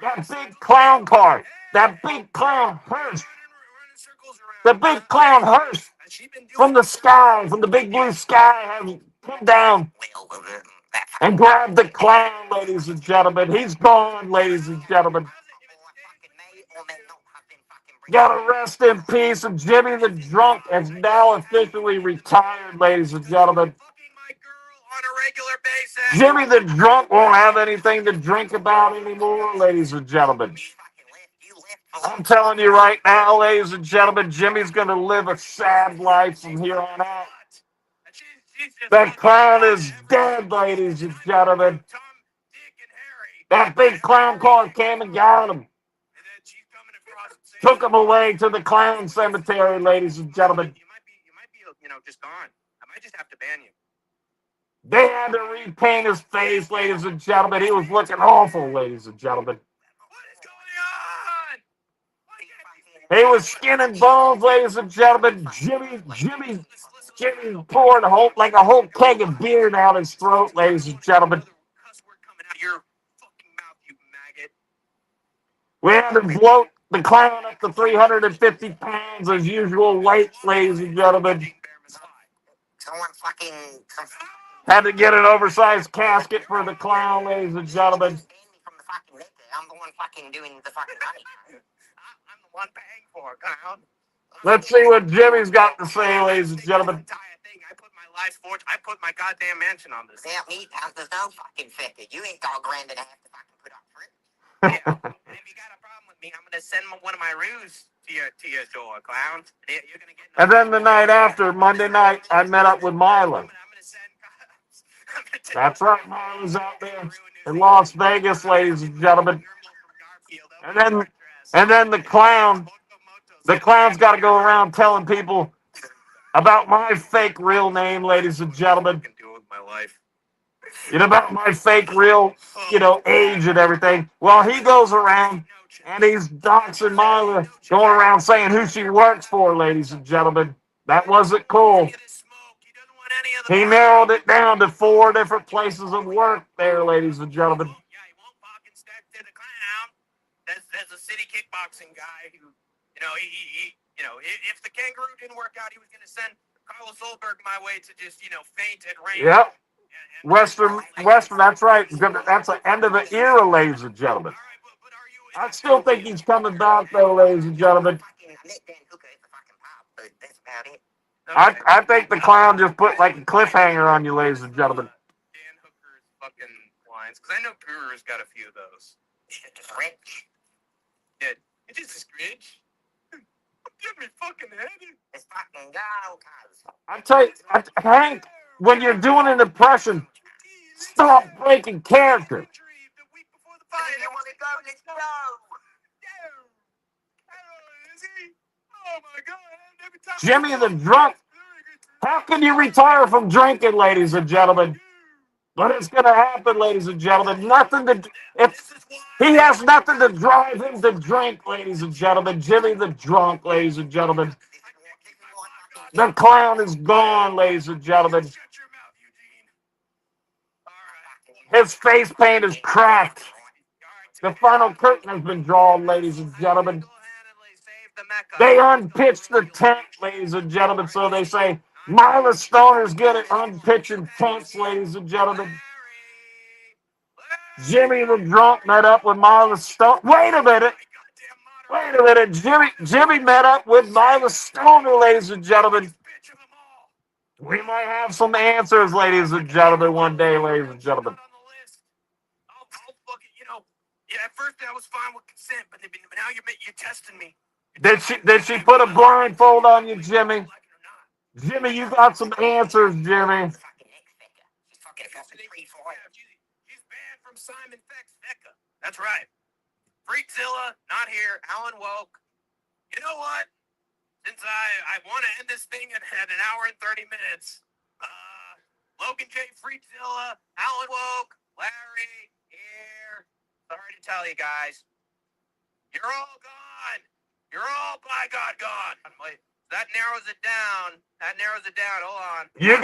That big clown car, that big clown hearse, the big clown hearse from the sky, from the big blue sky, has come down and grabbed the clown, ladies and gentlemen. He's gone, ladies and gentlemen. Gotta rest in peace, and Jimmy the Drunk is now officially retired, ladies and gentlemen. Jimmy the Drunk won't have anything to drink about anymore, ladies and gentlemen. I'm telling you right now, ladies and gentlemen, Jimmy's going to live a sad life from here on out. That clown is dead, ladies and gentlemen. That big clown car came and got him. Took him away to the clown cemetery, ladies and gentlemen. just gone. I might just have to ban you. They had to repaint his face, ladies and gentlemen. He was looking awful, ladies and gentlemen. What is going on? He was skin and bones, ladies and gentlemen. Jimmy poured like a whole keg of beer down his throat, ladies and gentlemen. Cuss word coming out your fucking mouth, you maggot. We had to bloat the clown up to 350 pounds as usual weight, ladies and gentlemen. Someone fucking. Had to get an oversized casket for the clown, ladies and gentlemen. From the fucking liquor. I'm the one fucking doing the fucking money. I'm the one paying for it, clown. Let's see what Jimmy's got to say, ladies and gentlemen. I put my life's fortune. I put my goddamn mansion on this. Yeah, me, pal. There's no fucking figure. You ain't got $1.5 to fucking put up for it. Yeah. And if you got a problem with me, I'm gonna send one of my ruse to your door, clown. You're gonna get. And then the night after, Monday night, I met up with Milo. That's right, Milo's out there in Las Vegas, ladies and gentlemen. And then the clown's got to go around telling people about my fake real name, ladies and gentlemen. About my fake real, age and everything. Well, he goes around and he's doxing Milo, going around saying who she works for, ladies and gentlemen. That wasn't cool. He narrowed it down to 4 different places of work there, ladies and gentlemen. Yeah, he won't fucking stick to the clown. There's a city kickboxing guy who, if the kangaroo didn't work out, he was gonna send Carlos Solberg my way to just, faint at range. Yep. Western, that's right. That's the end of the era, ladies and gentlemen. I still think he's coming back, though, ladies and gentlemen. I think the clown just put like a cliffhanger on you, ladies and gentlemen. Dan Hooker's fucking lines, because I know Guru's got a few of those. Just rich. Yeah, it's just a scritch. Get me fucking headed. It's fucking go, cuz. I tell you, Hank, when you're doing an impression, stop breaking character. The week before the fight. You want to go? Let's go. Oh my God. Jimmy the drunk. How can you retire from drinking, ladies and gentlemen? But it's going to happen, ladies and gentlemen. He has nothing to drive him to drink, ladies and gentlemen. Jimmy the drunk, ladies and gentlemen. The clown is gone, ladies and gentlemen. His face paint is cracked. The final curtain has been drawn, ladies and gentlemen. They unpitched the tent, ladies and gentlemen, so they say Milo Stoner's good at unpitching tents, ladies and gentlemen. Jimmy the drunk met up with Milo Stoner. Wait a minute. Jimmy met up with Milo Stoner, ladies and gentlemen. We might have some answers, ladies and gentlemen, one day, ladies and gentlemen. At first I was fine with consent, but now you're testing me. Did she put a blindfold on you, Jimmy? Jimmy, you got some answers, Jimmy. She's banned from Simon Fecka. That's right. Freakzilla, not here. Alan Woke. You know what? Since I want to end this thing at an hour and 30 minutes, Logan J. Freakzilla, Alan Woke, Larry, here. Sorry to tell you guys. You're all gone. You're all by God gone. Wait, that narrows it down. Hold on. You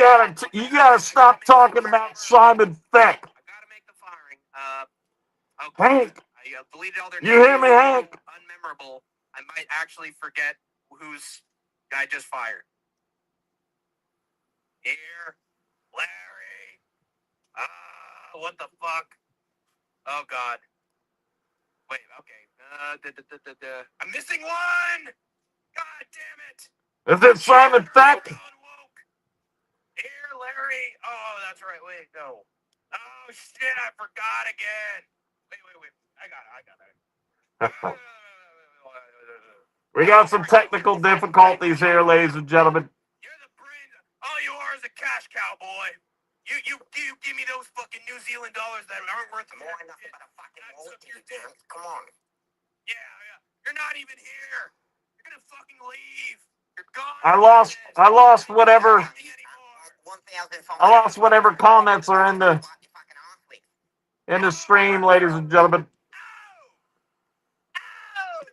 gotta stop talking about Simon Feck. I gotta make the firing. Okay. Hank, I deleted all their names. You hear me, Hank? Unmemorable. I might actually forget whose guy just fired. Here, Larry. What the fuck? Oh God. Wait. Okay. I'm missing one. God damn it. Is it Simon Feck? Here, Larry. Oh, that's right. Wait, no. Oh shit! I forgot again. Wait. I got it. We got some technical difficulties here, ladies and gentlemen. You're the brain. All you are is a cash cow, boy. You give me those fucking New Zealand dollars that aren't worth more than nothing but a fucking Come on. Yeah. You're not even here. You're gonna fucking leave. You're gone. I lost whatever. Nothing anymore. 1,000. I lost whatever comments are in the stream, ladies and gentlemen. Oh!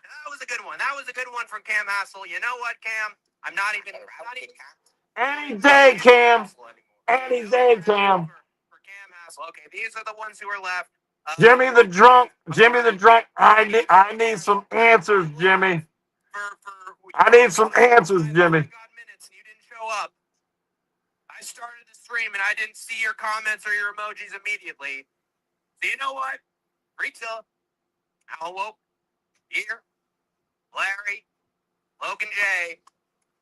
That was a good one. That was a good one from Cam Hassel. You know what, Cam? I'm not even. Any day, Cam. Any day, Cam. For Cam Hassel. Okay, these are the ones who are left. Jimmy the drunk. I need some answers, Jimmy. I need some answers, Jimmy. Got minutes and you didn't show up. I started the stream and I didn't see your comments or your emojis immediately. So you know what? Retail, Al Woke, here, Larry, Logan J.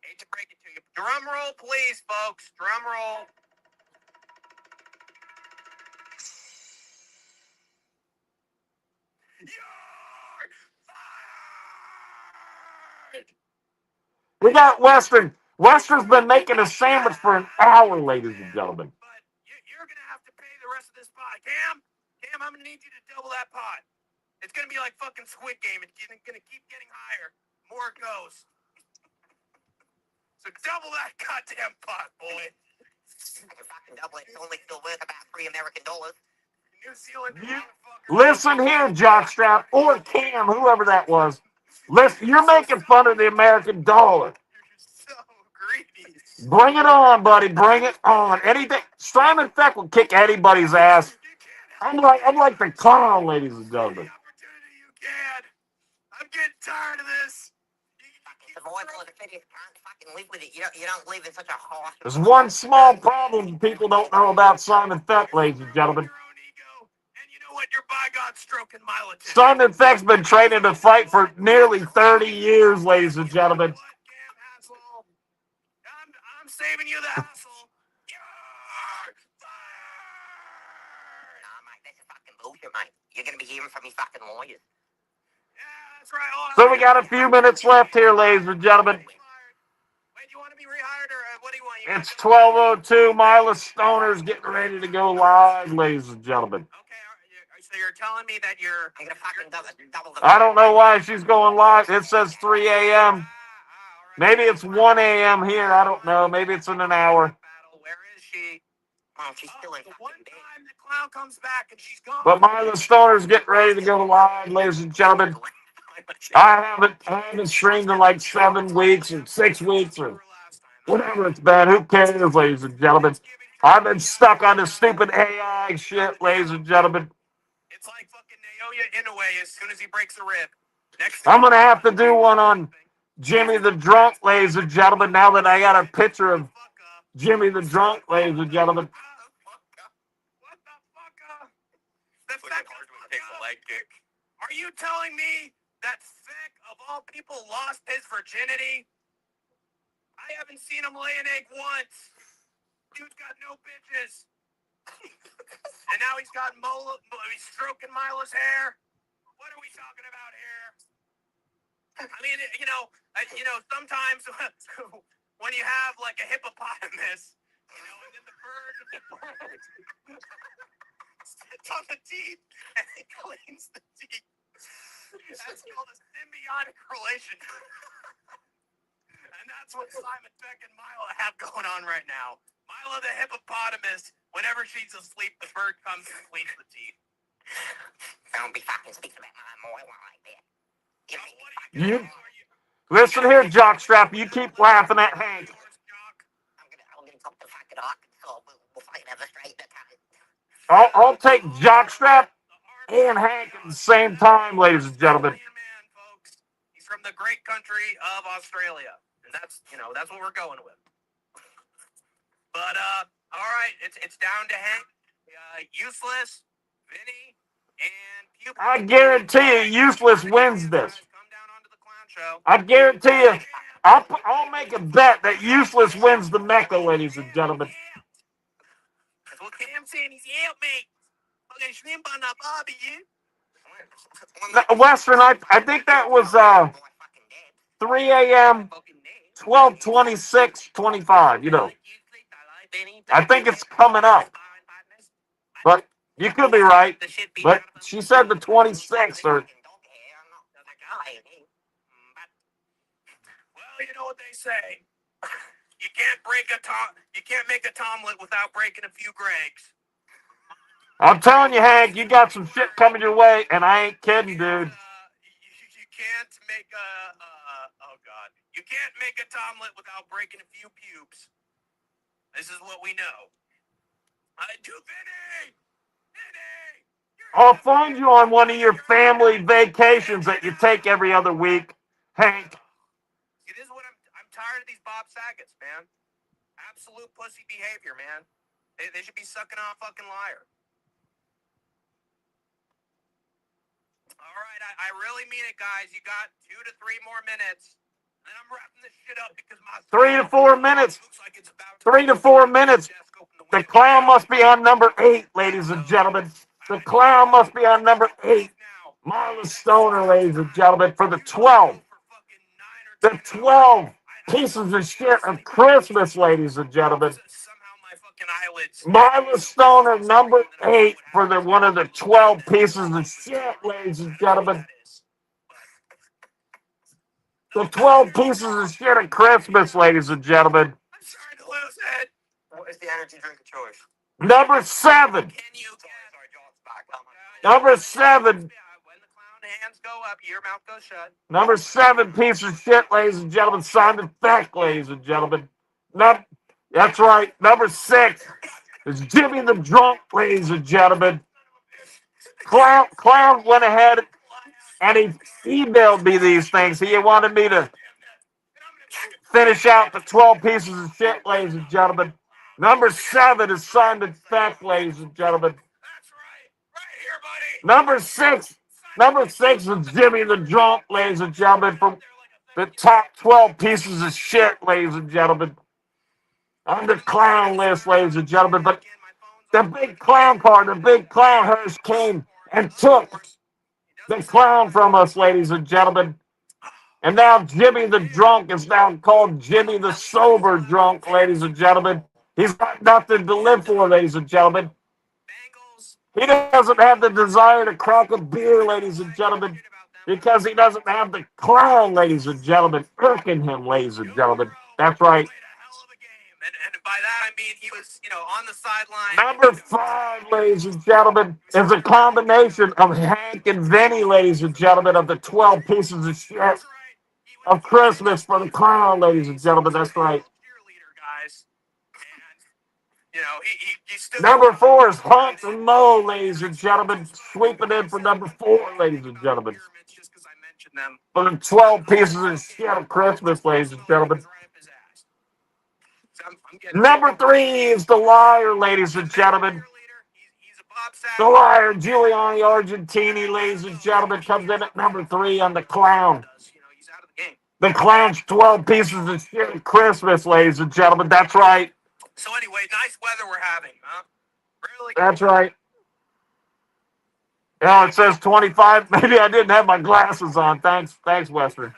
Hate to break it to you. Drum roll, please, folks. Drum roll. You're fired! We got Western. Western's been making a sandwich for an hour, ladies and gentlemen. But you're going to have to pay the rest of this pot. Cam, I'm going to need you to double that pot. It's going to be like fucking Squid Game. It's going to keep getting higher. More it goes. So double that goddamn pot, boy. I can fucking double it. It's only still worth about $3 American. New Zealand motherfucker. Listen here, Jockstrap, or Cam, whoever that was. Listen, you're making fun of the American dollar. You're so greedy. Bring it on, buddy. Bring it on. Anything. Simon Feck will kick anybody's ass. I'm like the clown, ladies and gentlemen. Opportunity you can. I'm getting tired of this. Survival of the fittest. Can't fucking live with it. You don't live in such a harsh. There's one small problem people don't know about Simon Feck, ladies and gentlemen. Your own ego, and you know what? You're by God stroking my legit. Simon Feck's been training to fight for nearly 30 years, ladies and gentlemen. Cam Hassel? I'm saving you the hassle. You're fired. Nah, mate, that's a fucking bullshit, mate. You're gonna be hearing from me fucking lawyers. Yeah, that's right. Oh, So we got a few minutes left here, ladies and gentlemen. Wait, do you want to be rehired or what do you want? It's 12:02. Mila Stoner's getting ready to go live, ladies and gentlemen. Okay, so you're telling me that you're... I'm gonna fucking double the. I don't know why she's going live. It says 3 a.m. Maybe it's 1 a.m. here. I don't know. Maybe it's in an hour. Where is she? Oh, she's still in The fucking one bed. time the clown comes back and she's gone. But Mila Stoner's getting ready to go live, ladies and gentlemen. I haven't streamed in like 7 weeks or 6 weeks or whatever it's been. Who cares, ladies and gentlemen? I've been stuck on this stupid AI shit, ladies and gentlemen. It's like fucking Naoya Inoue as soon as he breaks a rib. Next I'm going to have to do one on Jimmy the Drunk, ladies and gentlemen, now that I got a picture of Jimmy the Drunk, ladies and gentlemen. What the fuck? The Feck takes a leg kick. Are you telling me that Feck, of all people, lost his virginity? I haven't seen him lay an egg once. Dude's got no bitches. And now he's got he's stroking Mila's hair. What are we talking about here? I mean, sometimes when you have like a hippopotamus, and then the bird sits on the teeth and it cleans the teeth. That's called a symbiotic relationship. And that's what Simon Feck and Mila have going on right now. Mila the hippopotamus, whenever she's asleep, the bird comes and cleans the teeth. Don't be fucking speaking about my Moila like that. You listen here, Jockstrap. You keep laughing at Hank. I'm gonna talk to fucking Arkansas. We'll fucking have a straight cut. I'll take Jockstrap and Hank at the same time, ladies and gentlemen. Man, folks. He's from the great country of Australia. And that's what we're going with. But, all right, it's down to Hank, Useless, Vinny, and Cupid. I guarantee you, Useless wins this. Come down onto the clown show. I guarantee you, I'll make a bet that Useless wins the Mecca, ladies and gentlemen. That's what Cam's saying. He's help me. Okay, shrimp on that barbecue. Western, I think that was 3 a.m. 12:26:25. I think it's coming up. But you could be right. But she said the 26th or you know what they say. You can't make a Tomlet without breaking a few Gregs. I'm telling you, Hank, you got some shit coming your way, and I ain't kidding, dude. You can't make oh God. You can't make a Tomlet without breaking a few pubes. This is what we know. Vinny! I'll find you on one of your family vacations that you take every other week, Hank. It is what I'm tired of these Bob Saget's, man. Absolute pussy behavior, man. They should be sucking on a fucking liar. All right, I really mean it, guys. You got 2 to 3 more minutes. And I'm wrapping this shit up because my 3 to 4 minutes. looks like it's about 3 to 4 minutes. The clown must be on number 8, ladies and gentlemen. The clown must be on number 8. Marla Stoner, ladies and gentlemen, for the 12. The 12 pieces of shit of Christmas, ladies and gentlemen. Marla Stoner, number 8, for the one of the 12 pieces of shit, ladies and gentlemen. The 12 pieces of shit of Christmas, ladies and gentlemen. I'm starting to lose it. What is the energy drink of choice? Number 7. Can you get Number 7. when the clown hands go up, your mouth goes shut. Number 7 piece of shit, ladies and gentlemen. Simon Beck, ladies and gentlemen. That's right. Number 6 is Jimmy the Drunk, ladies and gentlemen. Clown went ahead and he emailed me these things. He wanted me to finish out the 12 pieces of shit, ladies and gentlemen. Number 7 is Simon Beck, ladies and gentlemen. That's right. Right here, buddy. Number 6 is Jimmy the Drunk, ladies and gentlemen, from the top 12 pieces of shit, ladies and gentlemen. On the clown list, ladies and gentlemen. But the big clown part, the big clown hearse came and took the clown from us, ladies and gentlemen. And now Jimmy the Drunk is now called Jimmy the Sober Drunk, ladies and gentlemen. He's got nothing to live for, ladies and gentlemen. He doesn't have the desire to crack a beer, ladies and gentlemen, because he doesn't have the clown, ladies and gentlemen, irking him, ladies and gentlemen. That's right. And by that, I mean he was, on the sideline. Number 5, ladies and gentlemen, is a combination of Hank and Vinny, ladies and gentlemen, of the 12 pieces of shit of Christmas for the clown, ladies and gentlemen. That's right. Number 4 is Hunt and Mo, ladies and gentlemen, sweeping in for number 4, ladies and gentlemen. For the 12 pieces of shit of Christmas, ladies and gentlemen. Number 3 is the liar, ladies and gentlemen. The liar, Giuliani Argentini, ladies and gentlemen, comes in at number 3 on the clown. The clown's 12 pieces of shit of Christmas, ladies and gentlemen. That's right. So anyway, nice weather we're having, huh? Really? That's right. Yeah, it says 25. Maybe I didn't have my glasses on. Thanks, Western.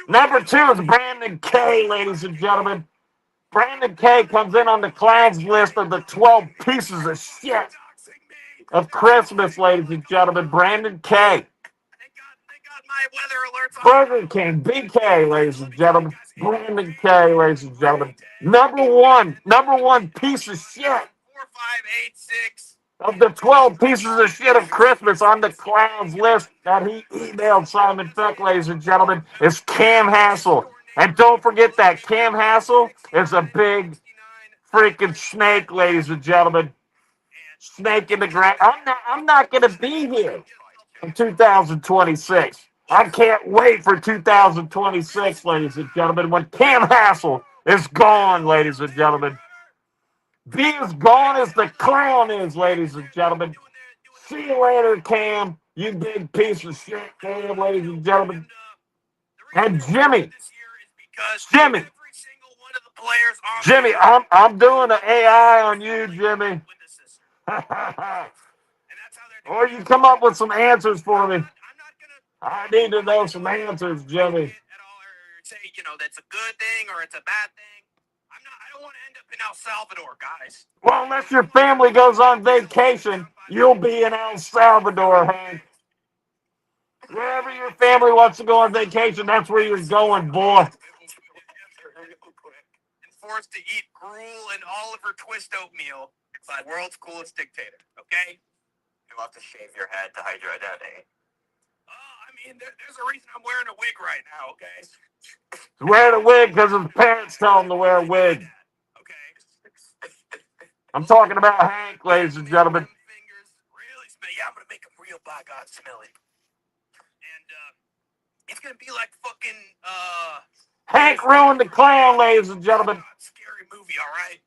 Number 2 is Brandon K, ladies and gentlemen. Brandon K comes in on the clown's list of the 12 pieces of shit of Christmas, ladies and gentlemen. Brandon K. They got my weather alerts on. Burger King, BK, ladies and gentlemen. Brandon K, ladies and gentlemen. Number one piece of shit 4, 5, 8, 6. of the 12 pieces of shit of Christmas on the clown's list that he emailed Simon Beck, ladies and gentlemen, is Cam Hassel. And don't forget that Cam Hassel is a big freaking snake, ladies and gentlemen. Snake in the grass. I'm not going to be here in 2026. I can't wait for 2026, ladies and gentlemen, when Cam Hassel is gone, ladies and gentlemen. Be as gone as the clown is, ladies and gentlemen. See you later, Cam. You big piece of shit, Cam, ladies and gentlemen. And Jimmy, I'm doing an AI on you, Jimmy. Or you come up with some answers for me. I need to know some answers, Jimmy. Say, that's a good thing or it's a bad thing. I don't want to end up in El Salvador, guys. Well, unless your family goes on vacation, you'll be in El Salvador, Hank. Wherever your family wants to go on vacation, that's where you're going, boy. And forced to eat gruel and Oliver Twist oatmeal by world's coolest dictator, okay? You'll have to shave your head to hide your identity. I mean, there's a reason I'm wearing a wig right now, okay? He's wearing a wig because his parents tell him to wear a wig. Okay. I'm talking about Hank, ladies and gentlemen. Fingers really smell. Yeah, I'm gonna make them real by God smelly. And it's gonna be like fucking Hank ruined the clown, ladies and gentlemen. scary movie, all right?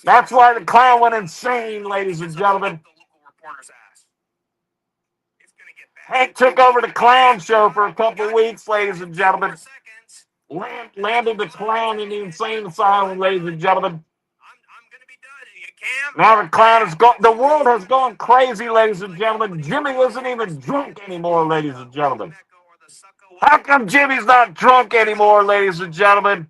That's why the clown went insane, ladies and gentlemen. The local reporter's ass. It's gonna get bad. Hank took over the clown show for a couple of weeks, ladies and gentlemen. Landed the clown in the insane asylum, ladies and gentlemen. I'm gonna be done. Cam? Now the clown is gone. The world has gone crazy, ladies and gentlemen. Jimmy isn't even drunk anymore, ladies and gentlemen. How come Jimmy's not drunk anymore, ladies and gentlemen?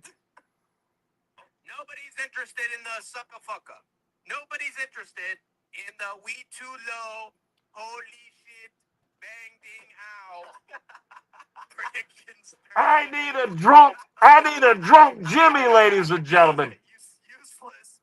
Nobody's interested in the sucker fucker. Nobody's interested in the we too low, holy shit, bang ding ow predictions. I need a drunk Jimmy, ladies and gentlemen. Useless.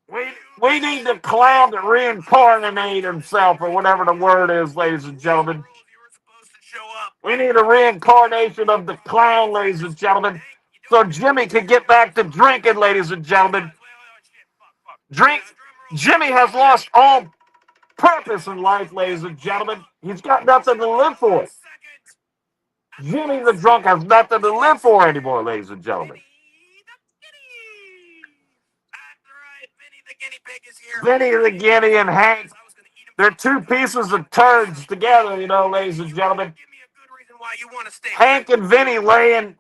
Vinny. We need the clown to reincarnate himself, or whatever the word is, ladies and gentlemen. You were supposed to show up. We need a reincarnation of the clown, ladies and gentlemen, so Jimmy can get back to drinking, ladies and gentlemen. Jimmy has lost all purpose in life, ladies and gentlemen. He's got nothing to live for. Jimmy the drunk has nothing to live for anymore, ladies and gentlemen. Vinny the Guinea and Hank, they're two pieces of turds together, you know, ladies and gentlemen. Hank and Vinny laying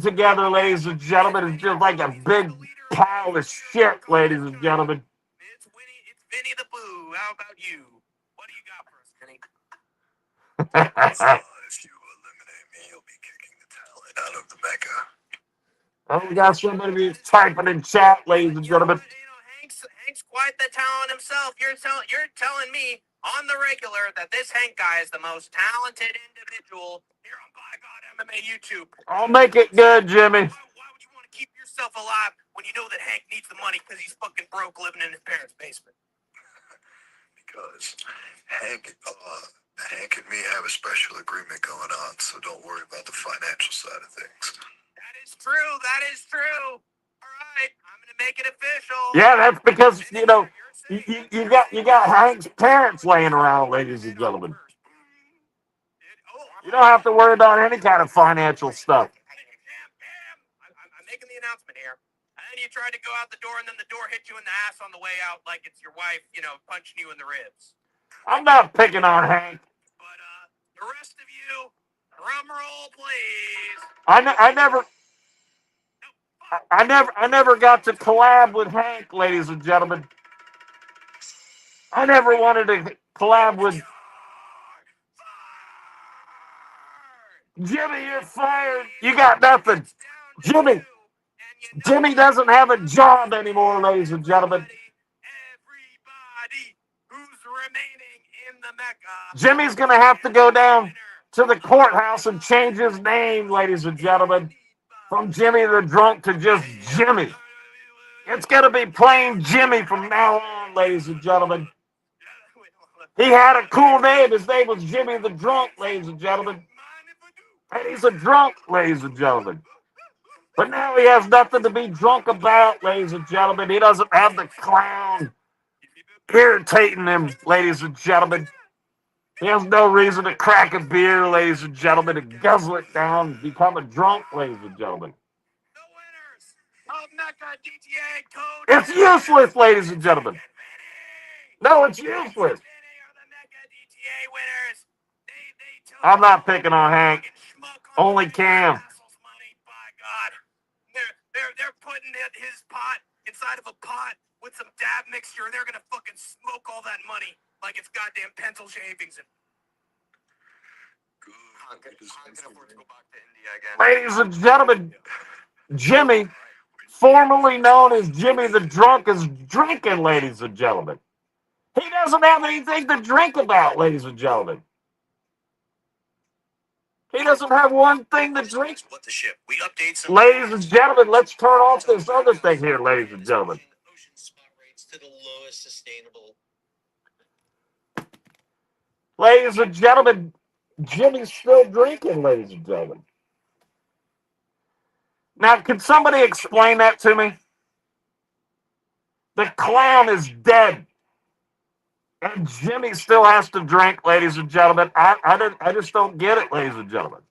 together, ladies and gentlemen, is just like a big pile of shit, ladies and gentlemen. It's Vinny the Boo. How about you? What do you got for us, Vinny? If you eliminate me, you'll be kicking the talent out of the Mecca. Oh, we got somebody typing in chat, ladies and gentlemen. Hank's quite the talent himself. You're telling me on the regular that this Hank guy is the most talented individual here on By God MMA YouTube. I'll make it good, Jimmy. Why would you want to keep yourself alive when you know that Hank needs the money because he's fucking broke living in his parents' basement? Because Hank and me have a special agreement going on, so don't worry about the financial side of things. That is true. That is true. All right, I'm gonna make it official. Yeah, that's because, you know, you got Hank's parents laying around, ladies and gentlemen. You don't have to worry about any kind of financial stuff. I'm making the announcement here. And then you tried to go out the door, and then the door hit you in the ass on the way out, like it's your wife, you know, punching you in the ribs. I'm not picking on Hank. But the rest of you, drum roll, please. I never got to collab with Hank, ladies and gentlemen. I never wanted to collab with Jimmy. You're fired. You got nothing. Jimmy doesn't have a job anymore, ladies and gentlemen. Everybody who's remaining in the Mecca. Jimmy's gonna have to go down to the courthouse and change his name, ladies and gentlemen. From Jimmy the Drunk to just Jimmy. It's going to be plain Jimmy from now on, ladies and gentlemen. He had a cool name. His name was Jimmy the Drunk, ladies and gentlemen. And he's a drunk, ladies and gentlemen. But now he has nothing to be drunk about, ladies and gentlemen. He doesn't have the clown irritating him, ladies and gentlemen. He has no reason to crack a beer, ladies and gentlemen, and guzzle it down and become a drunk, ladies and gentlemen. The winners of Mecca DTA code. It's useless, ladies and gentlemen. No, it's useless. I'm not picking on Hank. Only Cam. They're putting his pot inside of a pot with some dab mixture. They're gonna fucking smoke all that money like it's goddamn pencil shavings. And I'm gonna afford to go back to India again. Ladies and gentlemen, Jimmy, formerly known as Jimmy the Drunk, is drinking, ladies and gentlemen. He doesn't have anything to drink about, ladies and gentlemen. He doesn't have one thing to drink. What the ship? We update some. Ladies and gentlemen, let's turn off this other thing here, ladies and gentlemen. Ocean spot rates to the lowest sustainable. Ladies and gentlemen, Jimmy's still drinking, ladies and gentlemen. Now, can somebody explain that to me? The clown is dead. And Jimmy still has to drink, ladies and gentlemen. I just don't get it, ladies and gentlemen.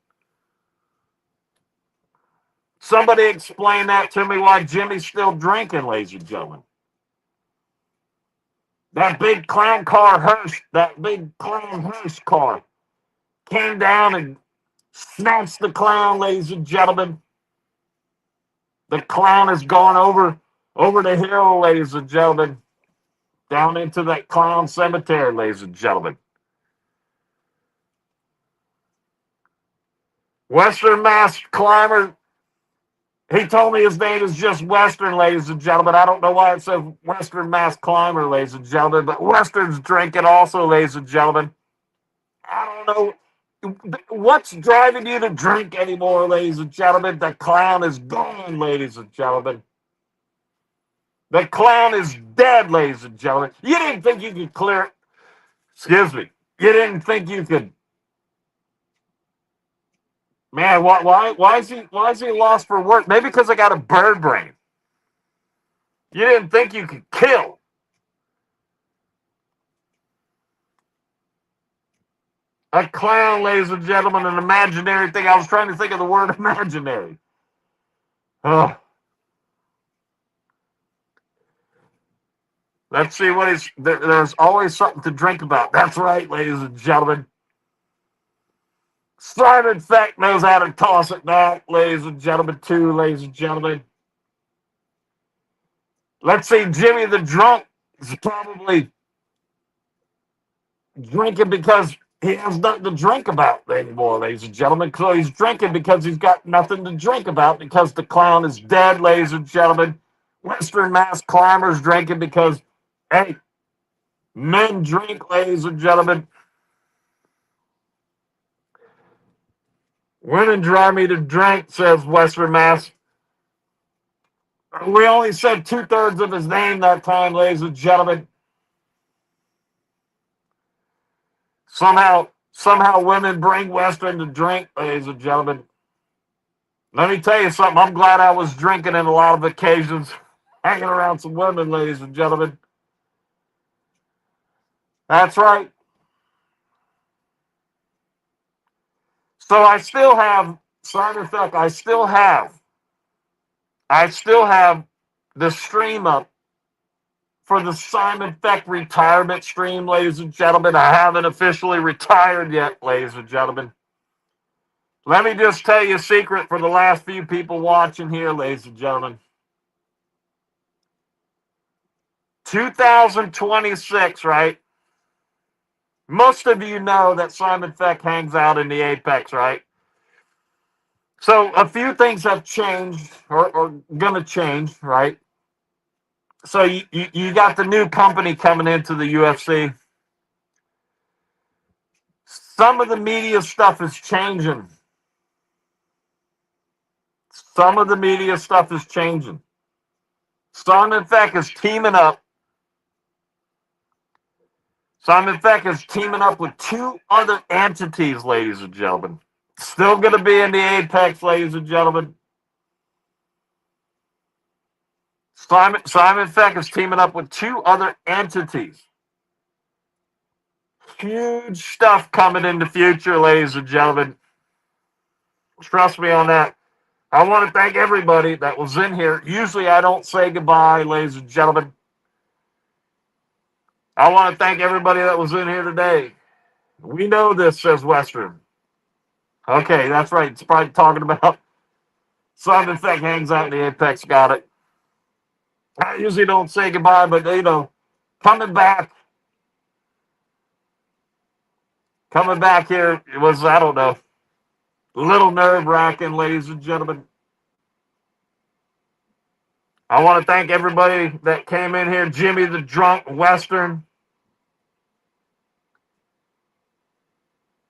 Somebody explain that to me, why Jimmy's still drinking, ladies and gentlemen. That big clown car hearse, that big clown hearse car came down and snatched the clown, ladies and gentlemen. The clown is gone over the hill, ladies and gentlemen, down into that clown cemetery, ladies and gentlemen. Western Mass Climber, he told me his name is just Western, ladies and gentlemen. I don't know why it says Western Mass Climber, ladies and gentlemen, but Western's drinking also, ladies and gentlemen. I don't know what's driving you to drink anymore, ladies and gentlemen. The clown is gone, ladies and gentlemen. The clown is dead, ladies and gentlemen. You didn't think you could clear it. Excuse me. You didn't think you could. Man, why is he lost for work? Maybe because I got a bird brain. You didn't think you could kill. A clown, ladies and gentlemen, an imaginary thing. I was trying to think of the word imaginary. Oh. Let's see what is. There's always something to drink about. That's right, ladies and gentlemen. Simon Feck knows how to toss it back, ladies and gentlemen, too, ladies and gentlemen. Let's see, Jimmy the drunk is probably drinking because he has nothing to drink about anymore, ladies and gentlemen. So he's drinking because he's got nothing to drink about because the clown is dead, ladies and gentlemen. Western Mass Climber's drinking because, hey, men drink, ladies and gentlemen. Women drive me to drink, says Western Mass. We only said 2/3 of his name that time, ladies and gentlemen. Somehow women bring Western to drink, ladies and gentlemen. Let me tell you something. I'm glad I was drinking in a lot of occasions, hanging around some women, ladies and gentlemen. That's right. So I still have, Simon Feck, I still have the stream up for the Simon Feck retirement stream, ladies and gentlemen. I haven't officially retired yet, ladies and gentlemen. Let me just tell you a secret for the last few people watching here, ladies and gentlemen. 2026, right? Most of you know that Simon Feck hangs out in the Apex, right? So a few things have changed or going to change, right? So you got the new company coming into the UFC. Some of the media stuff is changing. Some of the media stuff is changing. Simon Feck is teaming up. Simon Feck is teaming up with two other entities, ladies and gentlemen. Still going to be in the Apex, ladies and gentlemen. Simon Feck is teaming up with two other entities. Huge stuff coming in the future, ladies and gentlemen. Trust me on that. I want to thank everybody that was in here. Usually I don't say goodbye, ladies and gentlemen. I want to thank everybody that was in here today. We know this, says Western. Okay, that's right. It's probably talking about Simon Feck hangs out in the Apex. Got it. I usually don't say goodbye, but, coming back here, it was, I don't know, a little nerve-wracking, ladies and gentlemen. I want to thank everybody that came in here. Jimmy the Drunk, Western.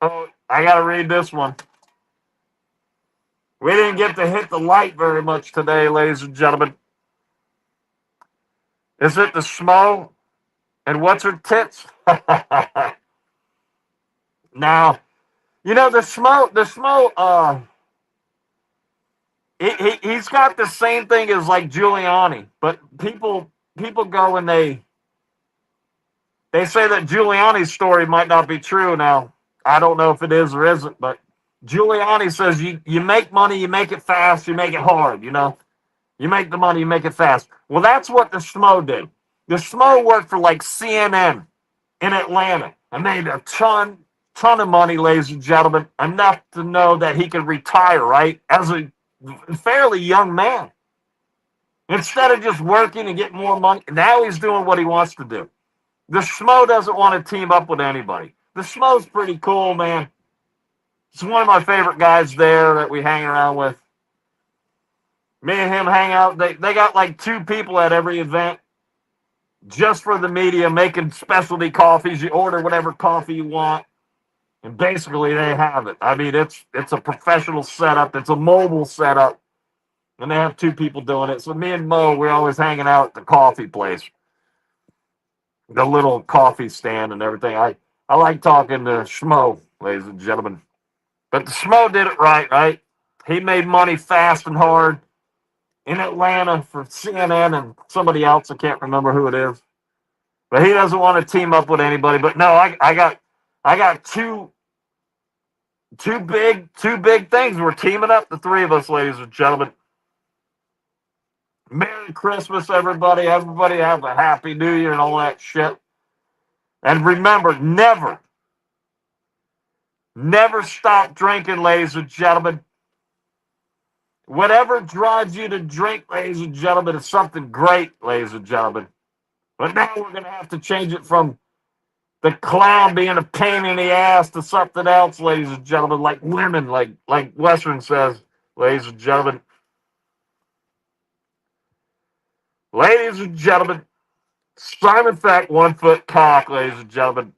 Oh, I got to read this one. We didn't get to hit the light very much today, ladies and gentlemen. Is it the Schmo? And what's her tits? Now, you know, the Schmo, he's got the same thing as like Giuliani, but people go and they say that Giuliani's story might not be true. Now, I don't know if it is or isn't, but Giuliani says you make money, you make it fast, you make it hard, you know? You make the money, you make it fast. Well, that's what the Schmo did. The Schmo worked for like CNN in Atlanta and made a ton of money, ladies and gentlemen, enough to know that he could retire, right? As a fairly young man. Instead of just working and getting more money, now he's doing what he wants to do. The Schmo doesn't want to team up with anybody. The Schmo's pretty cool, man. He's one of my favorite guys there that we hang around with. Me and him hang out. They got like 2 people at every event just for the media, making specialty coffees. You order whatever coffee you want, and basically they have it. I mean, it's a professional setup. It's a mobile setup, and they have 2 people doing it. So me and Mo, we're always hanging out at the coffee place, the little coffee stand and everything. I like talking to Schmo, ladies and gentlemen. But the Schmo did it right? He made money fast and hard in Atlanta for CNN and somebody else. I can't remember who it is. But he doesn't want to team up with anybody. But no, I got two big things. We're teaming up, the 3 of us, ladies and gentlemen. Merry Christmas, everybody. Everybody have a happy New Year and all that shit. And remember, never stop drinking, ladies and gentlemen. Whatever drives you to drink, ladies and gentlemen, is something great, ladies and gentlemen. But now we're going to have to change it from the clown being a pain in the ass to something else, ladies and gentlemen, like women, like Western says, ladies and gentlemen. Ladies and gentlemen, Simon Fact, 1 foot cock, ladies and gentlemen.